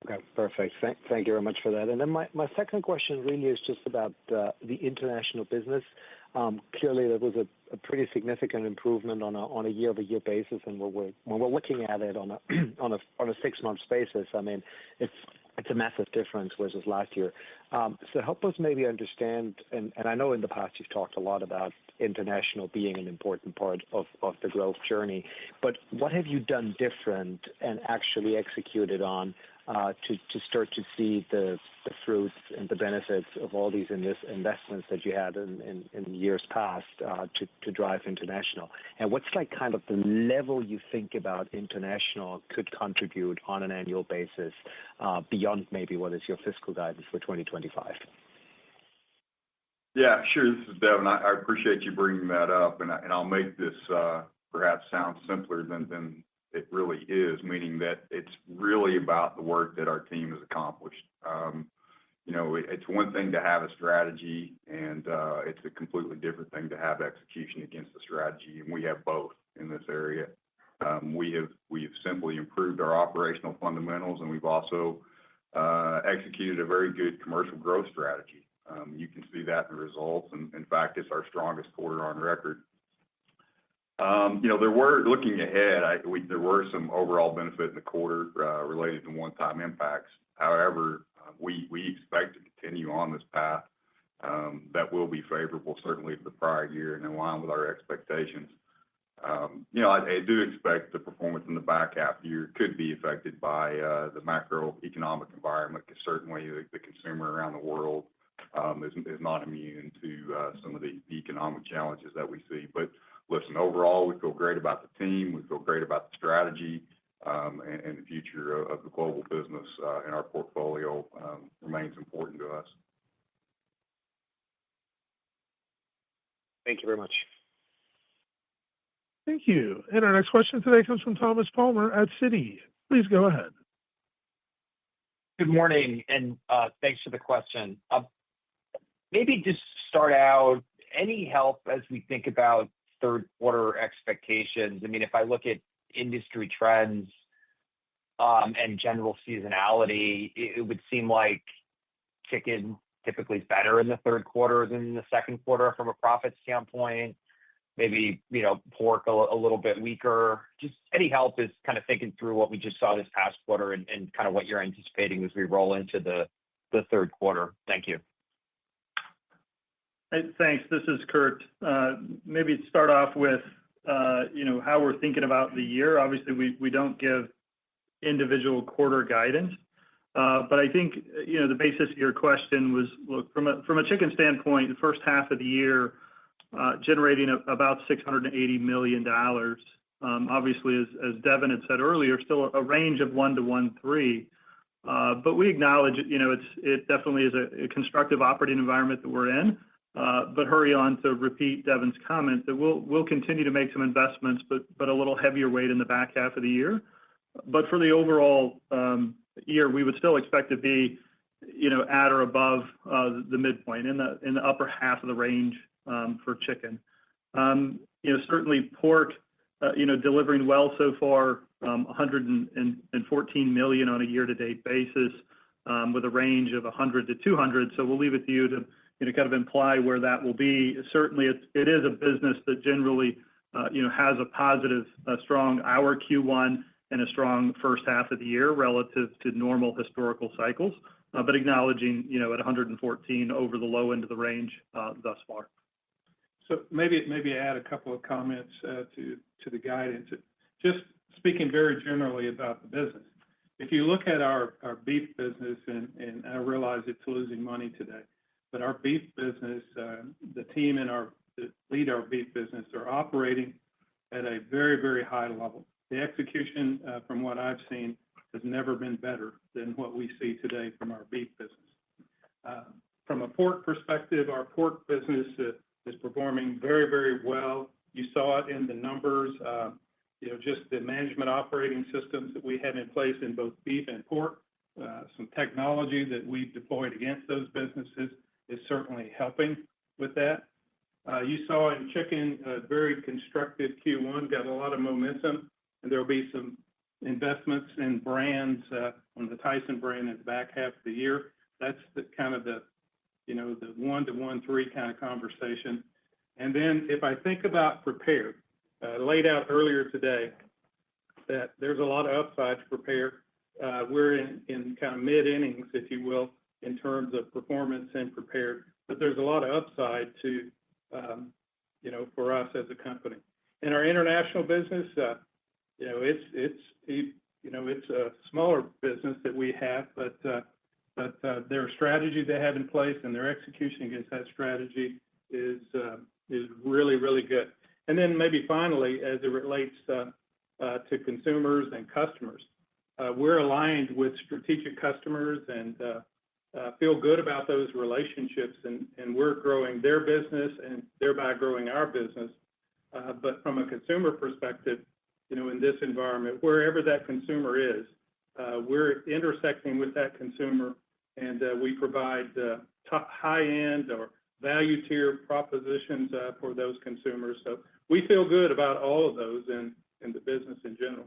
Okay, perfect. Thank you very much for that. And then my second question really is just about the international business. Clearly, there was a pretty significant improvement on a year-over-year basis, and when we're looking at it on a 6-month basis, I mean, it's a massive difference versus last year. So help us maybe understand, and I know in the past you've talked a lot about international being an important part of the growth journey, but what have you done different and actually executed on to start to see the fruits and the benefits of all these investments that you had in years past to drive international? And what's like kind of the level you think about international could contribute on an annual basis beyond maybe what is your fiscal guidance for 2025? Yeah, sure. This is Devin. I appreciate you bringing that up, and I'll make this perhaps sound simpler than it really is, meaning that it's really about the work that our team has accomplished. It's one thing to have a strategy, and it's a completely different thing to have execution against the strategy, and we have both in this area. We've simply improved our operational fundamentals, and we've also executed a very good commercial growth strategy. You can see that in the results, and in fact, it's our strongest quarter on record. Looking ahead, there were some overall benefit in the quarter related to one-time impacts. However, we expect to continue on this path that will be favorable, certainly to the prior year and in line with our expectations. I do expect the performance in the back half of the year could be affected by the macroeconomic environment, because certainly the consumer around the world is not immune to some of the economic challenges that we see. But listen, overall, we feel great about the team. We feel great about the strategy, and the future of the global business in our portfolio remains important to us. Thank you very much. Thank you. And our next question today comes from Thomas Palmer at Citi. Please go ahead. Good morning, and thanks for the question. Maybe just start out, any help as we think about third quarter expectations? I mean, if I look at industry trends and general seasonality, it would seem like chicken typically is better in the third quarter than the second quarter from a profit standpoint. Maybe, pork a little bit weaker. Just any help is kind of thinking through what we just saw this past quarter and kind of what you're anticipating as we roll into the third quarter. Thank you. Hey, thanks. This is Kurt. Maybe start off with, how we're thinking about the year. Obviously, we don't give individual quarter guidance, but I think, the basis of your question was, look, from a chicken standpoint, the first half of the year, generating about $680 million. Obviously, as Devin had said earlier, still a range of 1 to 1.3. But we acknowledge, it definitely is a constructive operating environment that we're in. But hurry on to repeat Devin's comment that we'll continue to make some investments, but a little heavier weight in the back half of the year. But for the overall year, we would still expect to be, at or above the midpoint in the upper half of the range for chicken. Certainly pork, delivering well so far $114 million on a year-to-date basis, with a range of $100 to $200. So we'll leave it to you to kind of imply where that will be. Certainly, it is a business that generally has a positive, strong our Q1 and a strong first half of the year relative to normal historical cycles, but acknowledging at 114 over the low end of the range thus far. So maybe add a couple of comments to the guidance. Just speaking very generally about the business. If you look at our beef business, and I realize it's losing money today, but our beef business, the team that lead our beef business are operating at a very, very high level. The execution, from what I've seen, has never been better than what we see today from our beef business. From a pork perspective, our pork business is performing very, very well. You saw it in the numbers. Just the management operating systems that we have in place in both beef and pork, some technology that we've deployed against those businesses is certainly helping with that. You saw in chicken a very constructive Q1, got a lot of momentum, and there will be some investments in brands on the Tyson brand in the back half of the year. That's the 1 to 1.3 kind of conversation. And then if I think about prepared, laid out earlier today that there's a lot of upside to prepared. We're in kind of mid-innings, if you will, in terms of performance and prepared, but there's a lot of upside to for us as a company. In our international business, it's a smaller business that we have, but their strategy they have in place and their execution against that strategy is really, really good. And then maybe finally, as it relates to consumers and customers, we're aligned with strategic customers and feel good about those relationships, and we're growing their business and thereby growing our business. But from a consumer perspective, in this environment, wherever that consumer is, we're intersecting with that consumer, and we provide top high-end or value tier propositions for those consumers. So we feel good about all of those in the business in general.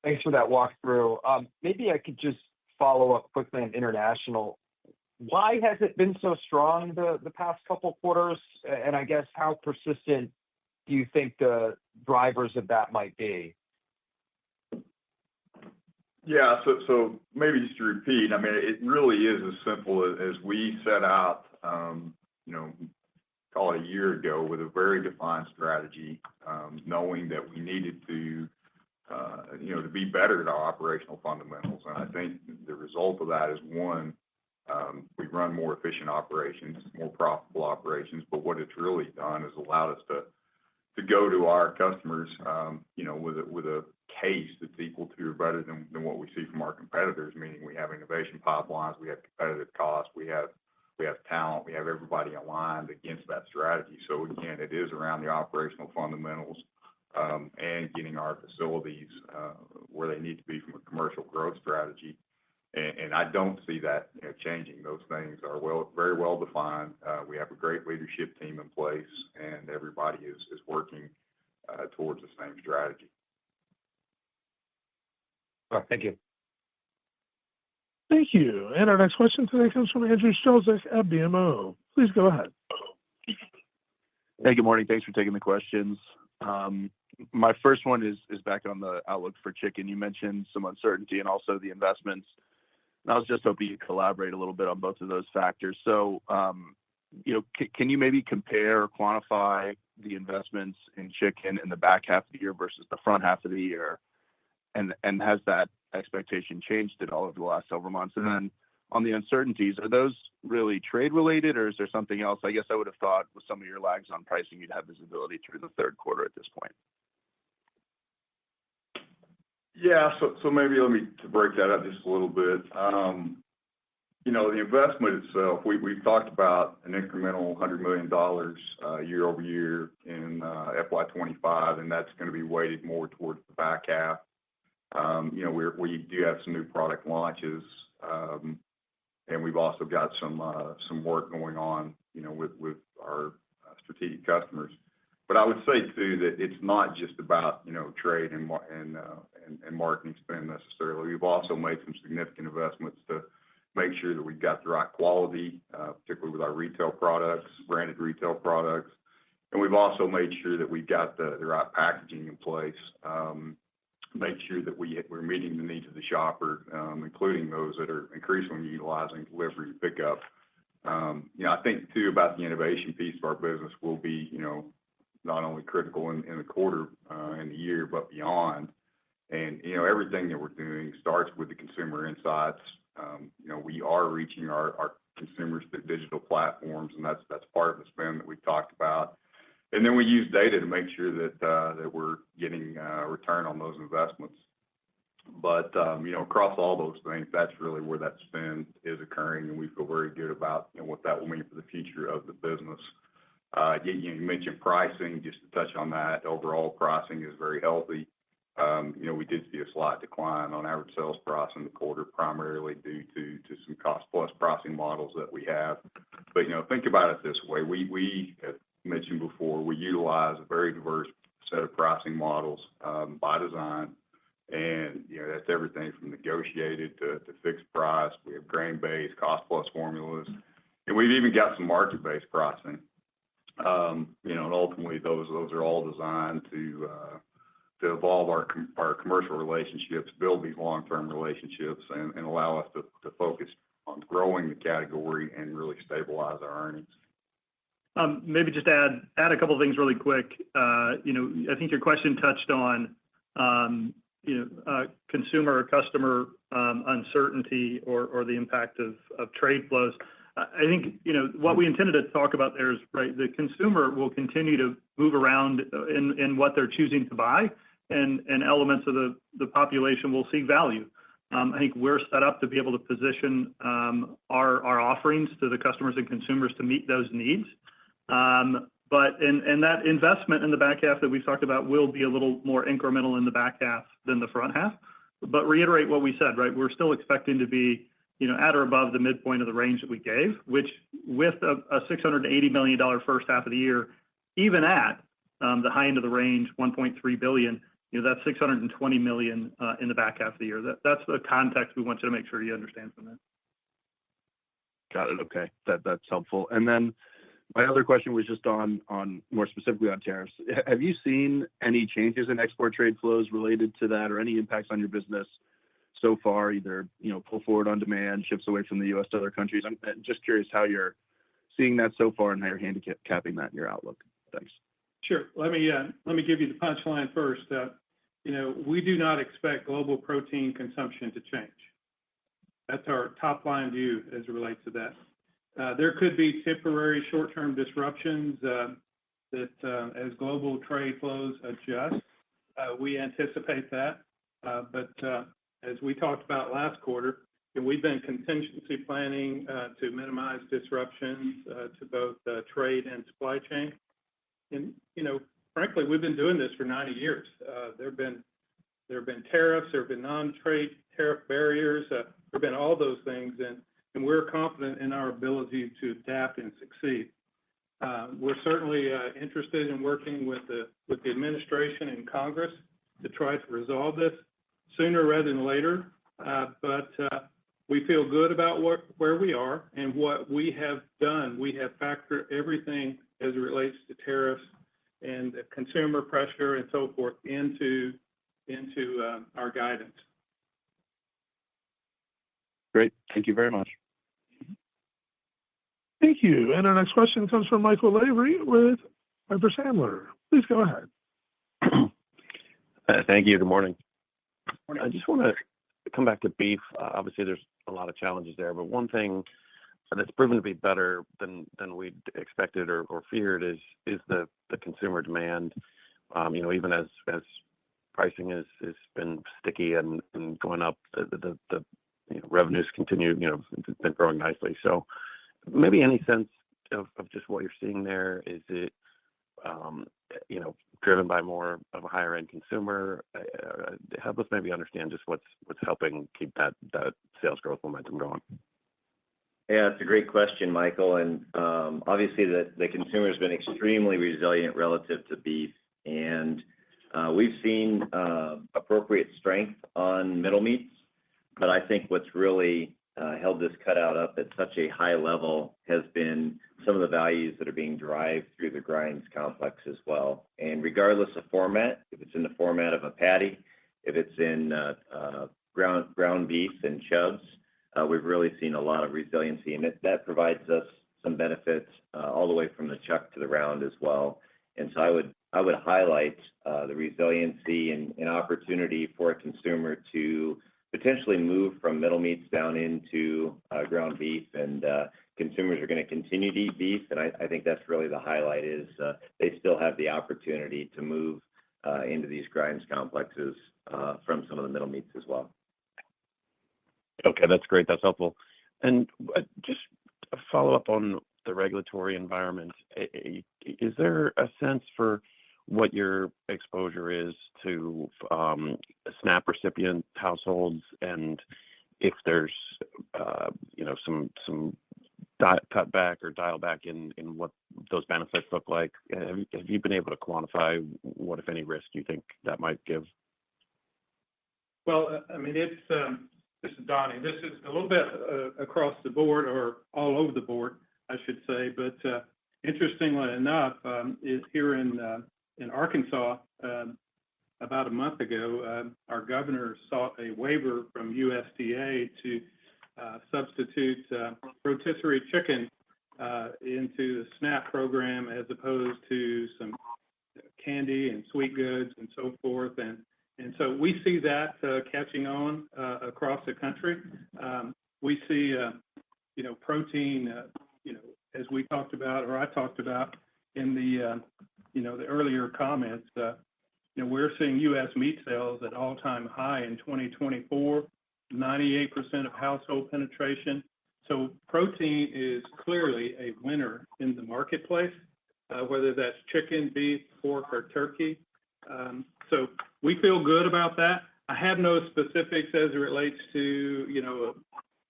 Thanks for that walkthrough. Maybe I could just follow up quickly on international. Why has it been so strong the past couple of quarters? And I guess how persistent do you think the drivers of that might be? Yeah, so maybe just to repeat, I mean, it really is as simple as we set out, call it a year ago, with a very defined strategy, knowing that we needed to be better at our operational fundamentals. And I think the result of that is, one, we run more efficient operations, more profitable operations. But what it's really done is allowed us to go to our customers, with a case that's equal to or better than what we see from our competitors, meaning we have innovation pipelines, we have competitive costs, we have talent, we have everybody aligned against that strategy. So again, it is around the operational fundamentals and getting our facilities where they need to be from a commercial growth strategy. And I don't see that changing. Those things are very well defined. We have a great leadership team in place, and everybody is working towards the same strategy. Thank you. Thank you. And our next question today comes from Andrew Strelzik at BMO. Please go ahead. Hey, good morning. Thanks for taking the questions. My first one is back on the outlook for chicken. You mentioned some uncertainty and also the investments. And I was just hoping you could elaborate a little bit on both of those factors. So, can you maybe compare or quantify the investments in chicken in the back half of the year versus the front half of the year? And has that expectation changed at all over the last several months? And then on the uncertainties, are those really trade related, or is there something else? I guess I would have thought with some of your lags on pricing, you'd have visibility through the third quarter at this point. Yeah, so maybe let me break that up just a little bit. The investment itself, we've talked about an incremental $100 million year over year in FY25, and that's going to be weighted more towards the back half. We do have some new product launches, and we've also got some work going on, with our strategic customers. But I would say too that it's not just about trade and marketing spend necessarily. We've also made some significant investments to make sure that we've got the right quality, particularly with our retail products, branded retail products. And we've also made sure that we've got the right packaging in place, make sure that we're meeting the needs of the shopper, including those that are increasingly utilizing delivery and pickup. I think too about the innovation piece of our business will be, not only critical in the quarter and the year, but beyond. And, everything that we're doing starts with the consumer insights. We are reaching our consumers through digital platforms, and that's part of the spend that we've talked about. And then we use data to make sure that we're getting a return on those investments. But, across all those things, that's really where that spend is occurring, and we feel very good about what that will mean for the future of the business. You mentioned pricing, just to touch on that. Overall pricing is very healthy. We did see a slight decline on average sales price in the quarter, primarily due to some cost-plus pricing models that we have. But, think about it this way. We have mentioned before, we utilize a very diverse set of pricing models by design. And, that's everything from negotiated to fixed price. We have grain-based, cost-plus formulas. And we've even got some market-based pricing. And ultimately, those are all designed to evolve our commercial relationships, build these long-term relationships, and allow us to focus on growing the category and really stabilize our earnings. Maybe just add a couple of things really quick. I think your question touched on, consumer or customer uncertainty or the impact of trade flows. I think, what we intended to talk about there is, right, the consumer will continue to move around in what they're choosing to buy, and elements of the population will seek value. I think we're set up to be able to position our offerings to the customers and consumers to meet those needs. But that investment in the back half that we've talked about will be a little more incremental in the back half than the front half. But reiterate what we said, right? We're still expecting to be, at or above the midpoint of the range that we gave, which with a $680 million first half of the year, even at the high end of the range, $1.3 billion, that's $620 million in the back half of the year. That's the context we want you to make sure you understand from that. Got it. Okay. That's helpful. And then my other question was just on more specifically on tariffs. Have you seen any changes in export trade flows related to that, or any impacts on your business so far, either pull forward on demand, shifts away from the U.S. to other countries? I'm just curious how you're seeing that so far and how you're handicapping that in your outlook. Thanks. Sure. Let me give you the punchline first. We do not expect global protein consumption to change. That's our top line view as it relates to that. There could be temporary short-term disruptions that as global trade flows adjust. We anticipate that. But as we talked about last quarter, we've been contingency planning to minimize disruptions to both trade and supply chain. And, frankly, we've been doing this for 90 years. There have been tariffs, there have been non-trade tariff barriers, there have been all those things, and we're confident in our ability to adapt and succeed. We're certainly interested in working with the administration and Congress to try to resolve this sooner rather than later. But we feel good about where we are and what we have done. We have factored everything as it relates to tariffs and consumer pressure and so forth into our guidance. Great. Thank you very much. Thank you. And our next question comes from Michael Lavery with Piper Sandler. Please go ahead. Thank you. Good morning. I just want to come back to beef. Obviously, there's a lot of challenges there, but one thing that's proven to be better than we'd expected or feared is the consumer demand. Even as pricing has been sticky and going up, the revenues continue. It's been growing nicely. So maybe any sense of just what you're seeing there? Is it driven by more of a higher end consumer? Help us maybe understand just what's helping keep that sales growth momentum going. Yeah, it's a great question, Michael. And obviously, the consumer has been extremely resilient relative to beef. And we've seen appropriate strength on middle meats. But I think what's really held this cutout up at such a high level has been some of the values that are being derived through the grinds complex as well. And regardless of format, if it's in the format of a patty, if it's in ground beef and chubs, we've really seen a lot of resiliency, and that provides us some benefits all the way from the chuck to the round as well. And so I would highlight the resiliency and opportunity for a consumer to potentially move from middle meats down into ground beef, and consumers are going to continue to eat beef. And I think that's really the highlight is they still have the opportunity to move into these grinds complexes from some of the middle meats as well. Okay, that's great. That's helpful. And just a follow-up on the regulatory environment. Is there a sense for what your exposure is to SNAP recipient households, and if there's some cut back or dial back in what those benefits look like? Have you been able to quantify what, if any, risk you think that might give? Well, I mean, this is Donnie. This is a little bit across the board, or all over the board, I should say. But interestingly enough, here in Arkansas, about a month ago, our governor sought a waiver from USDA to substitute rotisserie chicken into the SNAP program as opposed to some candy and sweet goods and so forth. And so we see that catching on across the country. We see, protein, as we talked about, or I talked about in the earlier comments, we're seeing U.S. meat sales at all-time high in 2024, 98% of household penetration. So protein is clearly a winner in the marketplace, whether that's chicken, beef, pork, or turkey. So we feel good about that. I have no specifics as it relates to,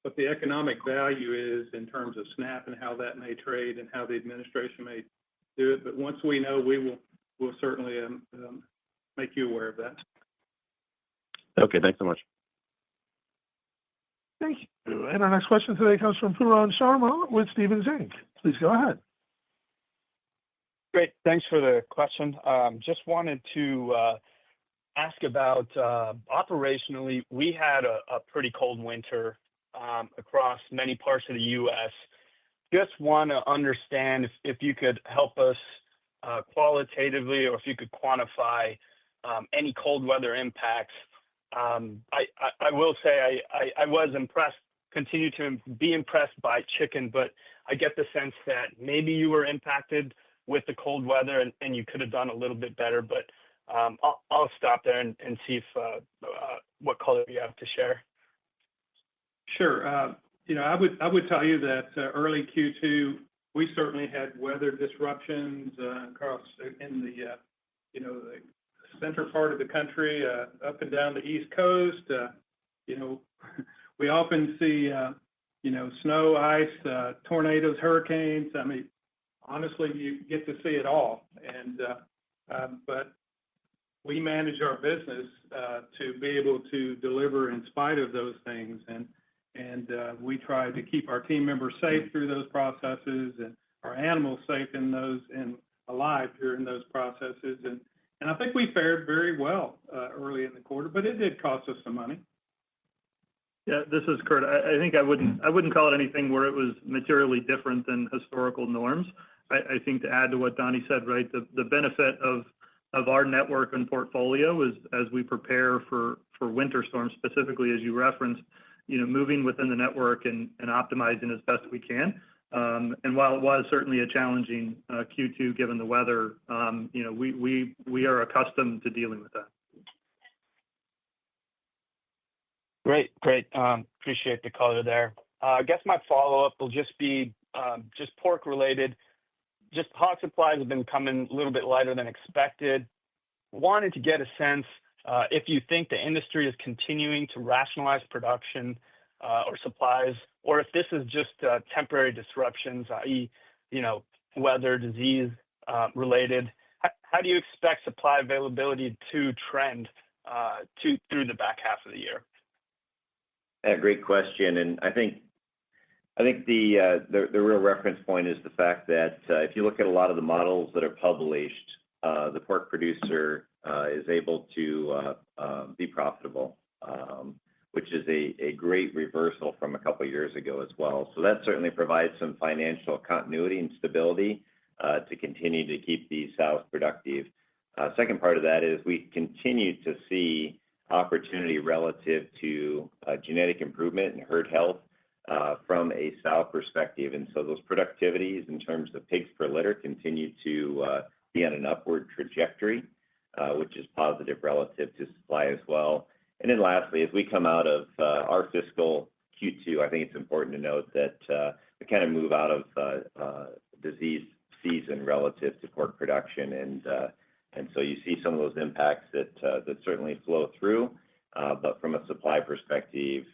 what the economic value is in terms of SNAP and how that may trade and how the administration may do it. But once we know, we'll certainly make you aware of that. Okay, thanks so much. Thank you. And our next question today comes from Pooran Sharma with Stephens Inc. Please go ahead. Great. Thanks for the question. Just wanted to ask about operationally, we had a pretty cold winter across many parts of the U.S. Just want to understand if you could help us qualitatively, or if you could quantify any cold weather impacts. I will say I was impressed, continue to be impressed by chicken, but I get the sense that maybe you were impacted with the cold weather and you could have done a little bit better. But I'll stop there and see if what color you have to share. Sure. I would tell you that early Q2, we certainly had weather disruptions across in the the center part of the country, up and down the East Coast. We often see snow, ice, tornadoes, hurricanes. I mean, honestly, you get to see it all. And but we manage our business to be able to deliver in spite of those things, and we try to keep our team members safe through those processes, and our animals safe in those and alive during those processes. And I think we fared very well early in the quarter, but it did cost us some money. Yeah, this is Kurt. I think I wouldn't call it anything where it was materially different than historical norms. I think to add to what Donnie said, right, the benefit of our network and portfolio is as we prepare for winter storms, specifically as you referenced, moving within the network and optimizing as best we can. And while it was certainly a challenging Q2 given the weather, we are accustomed to dealing with that. Great. Appreciate the color there. I guess my follow-up will just be just pork related. Just hog supplies have been coming a little bit lighter than expected. Wanted to get a sense if you think the industry is continuing to rationalize production or supplies, or if this is just temporary disruptions, i.e., weather, disease related. How do you expect supply availability to trend through the back half of the year? Yeah, great question. And I think the real reference point is the fact that if you look at a lot of the models that are published, the pork producer is able to be profitable, which is a great reversal from a couple of years ago as well. So that certainly provides some financial continuity and stability to continue to keep these sows productive. Second part of that is we continue to see opportunity relative to genetic improvement and herd health from a sow perspective. And so those productivities in terms of pigs per litter continue to be on an upward trajectory, which is positive relative to supply as well. And then lastly, as we come out of our fiscal Q2, I think it's important to note that we kind of move out of disease season relative to pork production. And so you see some of those impacts that certainly flow through. But from a supply perspective,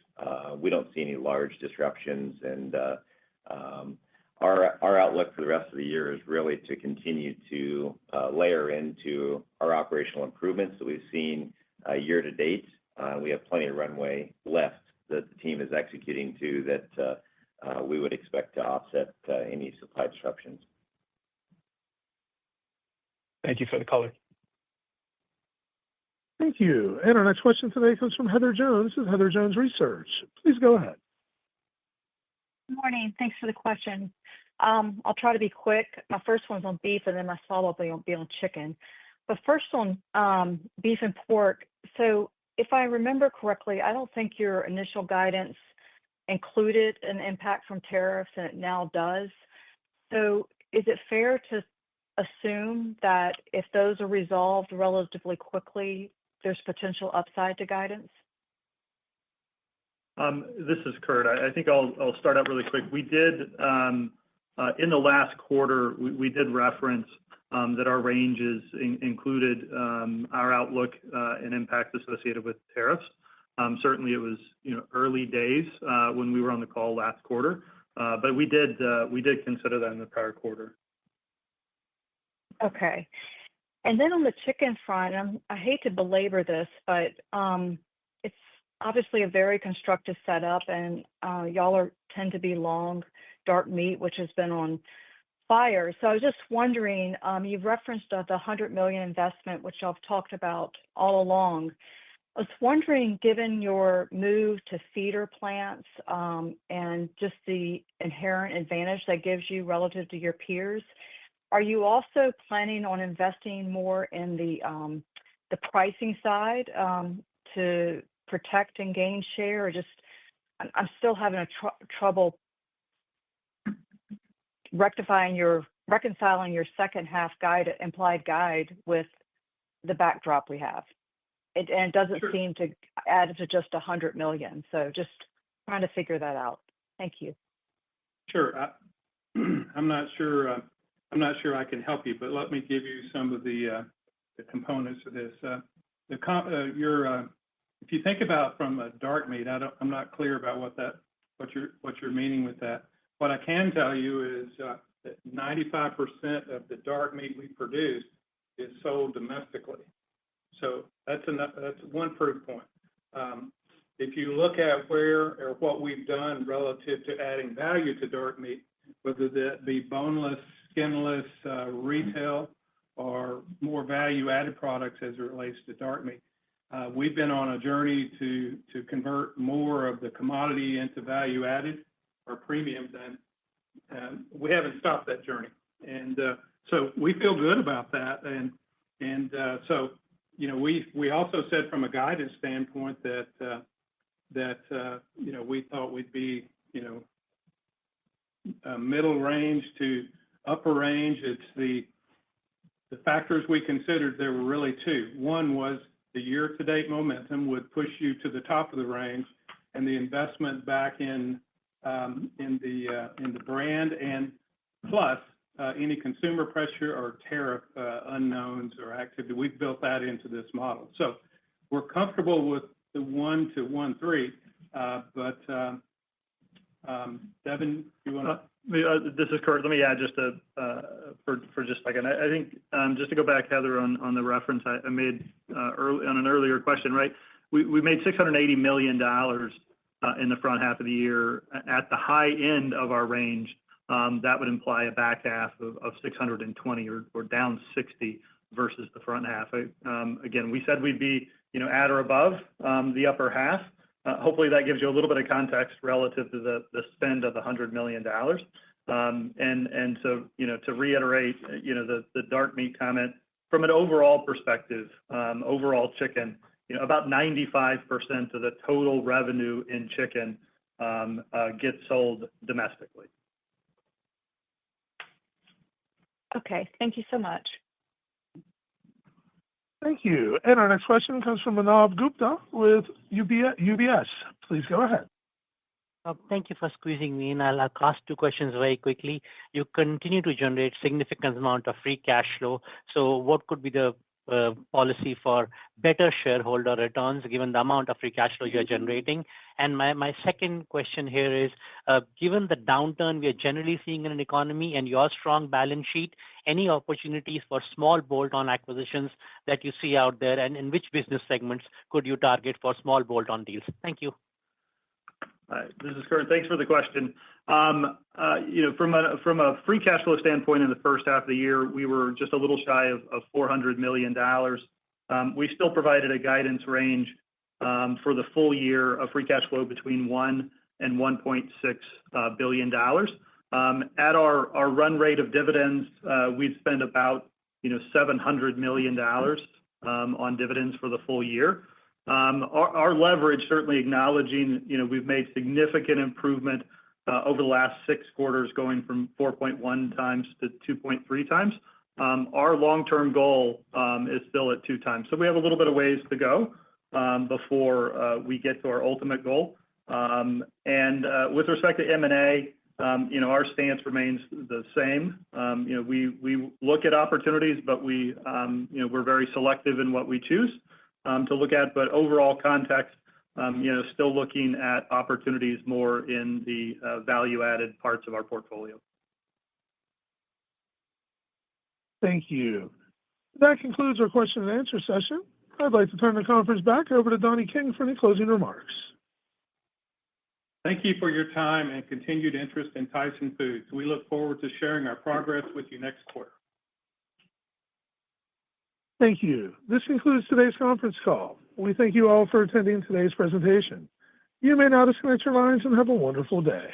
we don't see any large disruptions. And our outlook for the rest of the year is really to continue to layer into our operational improvements that we've seen year to date. We have plenty of runway left that the team is executing to that we would expect to offset any supply disruptions. Thank you for the color. Thank you. And our next question today comes from Heather Jones of Heather Jones Research. Please go ahead. Good morning. Thanks for the question. I'll try to be quick. My first one's on beef, and then my follow-up will be on chicken. But first on beef and pork. So if I remember correctly, I don't think your initial guidance included an impact from tariffs, and it now does. So is it fair to assume that if those are resolved relatively quickly, there's potential upside to guidance? This is Kurt. I think I'll start out really quick. We did, in the last quarter, we did reference that our ranges included our outlook and impact associated with tariffs. Certainly, it was early days when we were on the call last quarter, but we did consider that in the prior quarter. Okay. And then on the chicken front, I hate to belabor this, but it's obviously a very constructive setup, and y'all tend to be long dark meat, which has been on fire. So I was just wondering, you've referenced the $100 million investment, which I've talked about all along. I was wondering, given your move to feeder plants and just the inherent advantage that gives you relative to your peers, are you also planning on investing more in the pricing side to protect and gain share? Or just, I'm still having trouble reconciling your second half implied guide with the backdrop we have. And it doesn't seem to add to just $100 million. So just trying to figure that out. Thank you. Sure. I'm not sure I can help you, but let me give you some of the components of this. If you think about from a dark meat, I'm not clear about what you're meaning with that. What I can tell you is that 95% of the dark meat we produce is sold domestically. So that's one proof point. If you look at what we've done relative to adding value to dark meat, whether that be boneless, skinless, retail, or more value-added products as it relates to dark meat, we've been on a journey to convert more of the commodity into value-added or premiums, and we haven't stopped that journey. And so we feel good about that. And so we also said from a guidance standpoint that we thought we'd be middle range to upper range. It's the factors we considered. There were really two. One was the year-to-date momentum would push you to the top of the range, and the investment back in the brand, and plus any consumer pressure or tariff unknowns or activity. We've built that into this model. So we're comfortable with the 1 to 1.3. But Devin, you want to? This is Kurt. Let me add just for just a second. I think just to go back, Heather, on the reference I made early on an earlier question, right? We made $680 million in the front half of the year. At the high end of our range, that would imply a back half of 620 or down 60 versus the front half. Again, we said we'd be at or above the upper half. Hopefully that gives you a little bit of context relative to the spend of the $100 million. And so, to reiterate, the dark meat comment, from an overall perspective, overall chicken, about 95% of the total revenue in chicken gets sold domestically. Okay, thank you so much. Thank you. And our next question comes from Manav Gupta with UBS. Please go ahead. Thank you for squeezing me in. I'll ask two questions very quickly. You continue to generate significant amount of free cash flow. So what could be the policy for better shareholder returns given the amount of free cash flow you're generating? And my second question here is, given the downturn we are generally seeing in an economy and your strong balance sheet, any opportunities for small bolt-on acquisitions that you see out there, and in which business segments could you target for small bolt-on deals? Thank you. This is Kurt. Thanks for the question. From a free cash flow standpoint, in the first half of the year, we were just a little shy of $400 million. We still provided a guidance range for the full year of free cash flow between $1 and $1.6 billion. At our run rate of dividends, we've spent about $700 million on dividends for the full year. Our leverage, certainly acknowledging, we've made significant improvement over the last 6 quarters, going from 4.1 times to 2.3 times. Our long-term goal is still at 2 times. So we have a little bit of ways to go before we get to our ultimate goal. And with respect to M&A, our stance remains the same. We look at opportunities, but we're very selective in what we choose to look at. But overall context, still looking at opportunities more in the value-added parts of our portfolio. Thank you. That concludes our question and answer session. I'd like to turn the conference back over to Donnie King for any closing remarks. Thank you for your time and continued interest in Tyson Foods. We look forward to sharing our progress with you next quarter. Thank you. This concludes today's conference call. We thank you all for attending today's presentation. You may now disconnect your lines and have a wonderful day.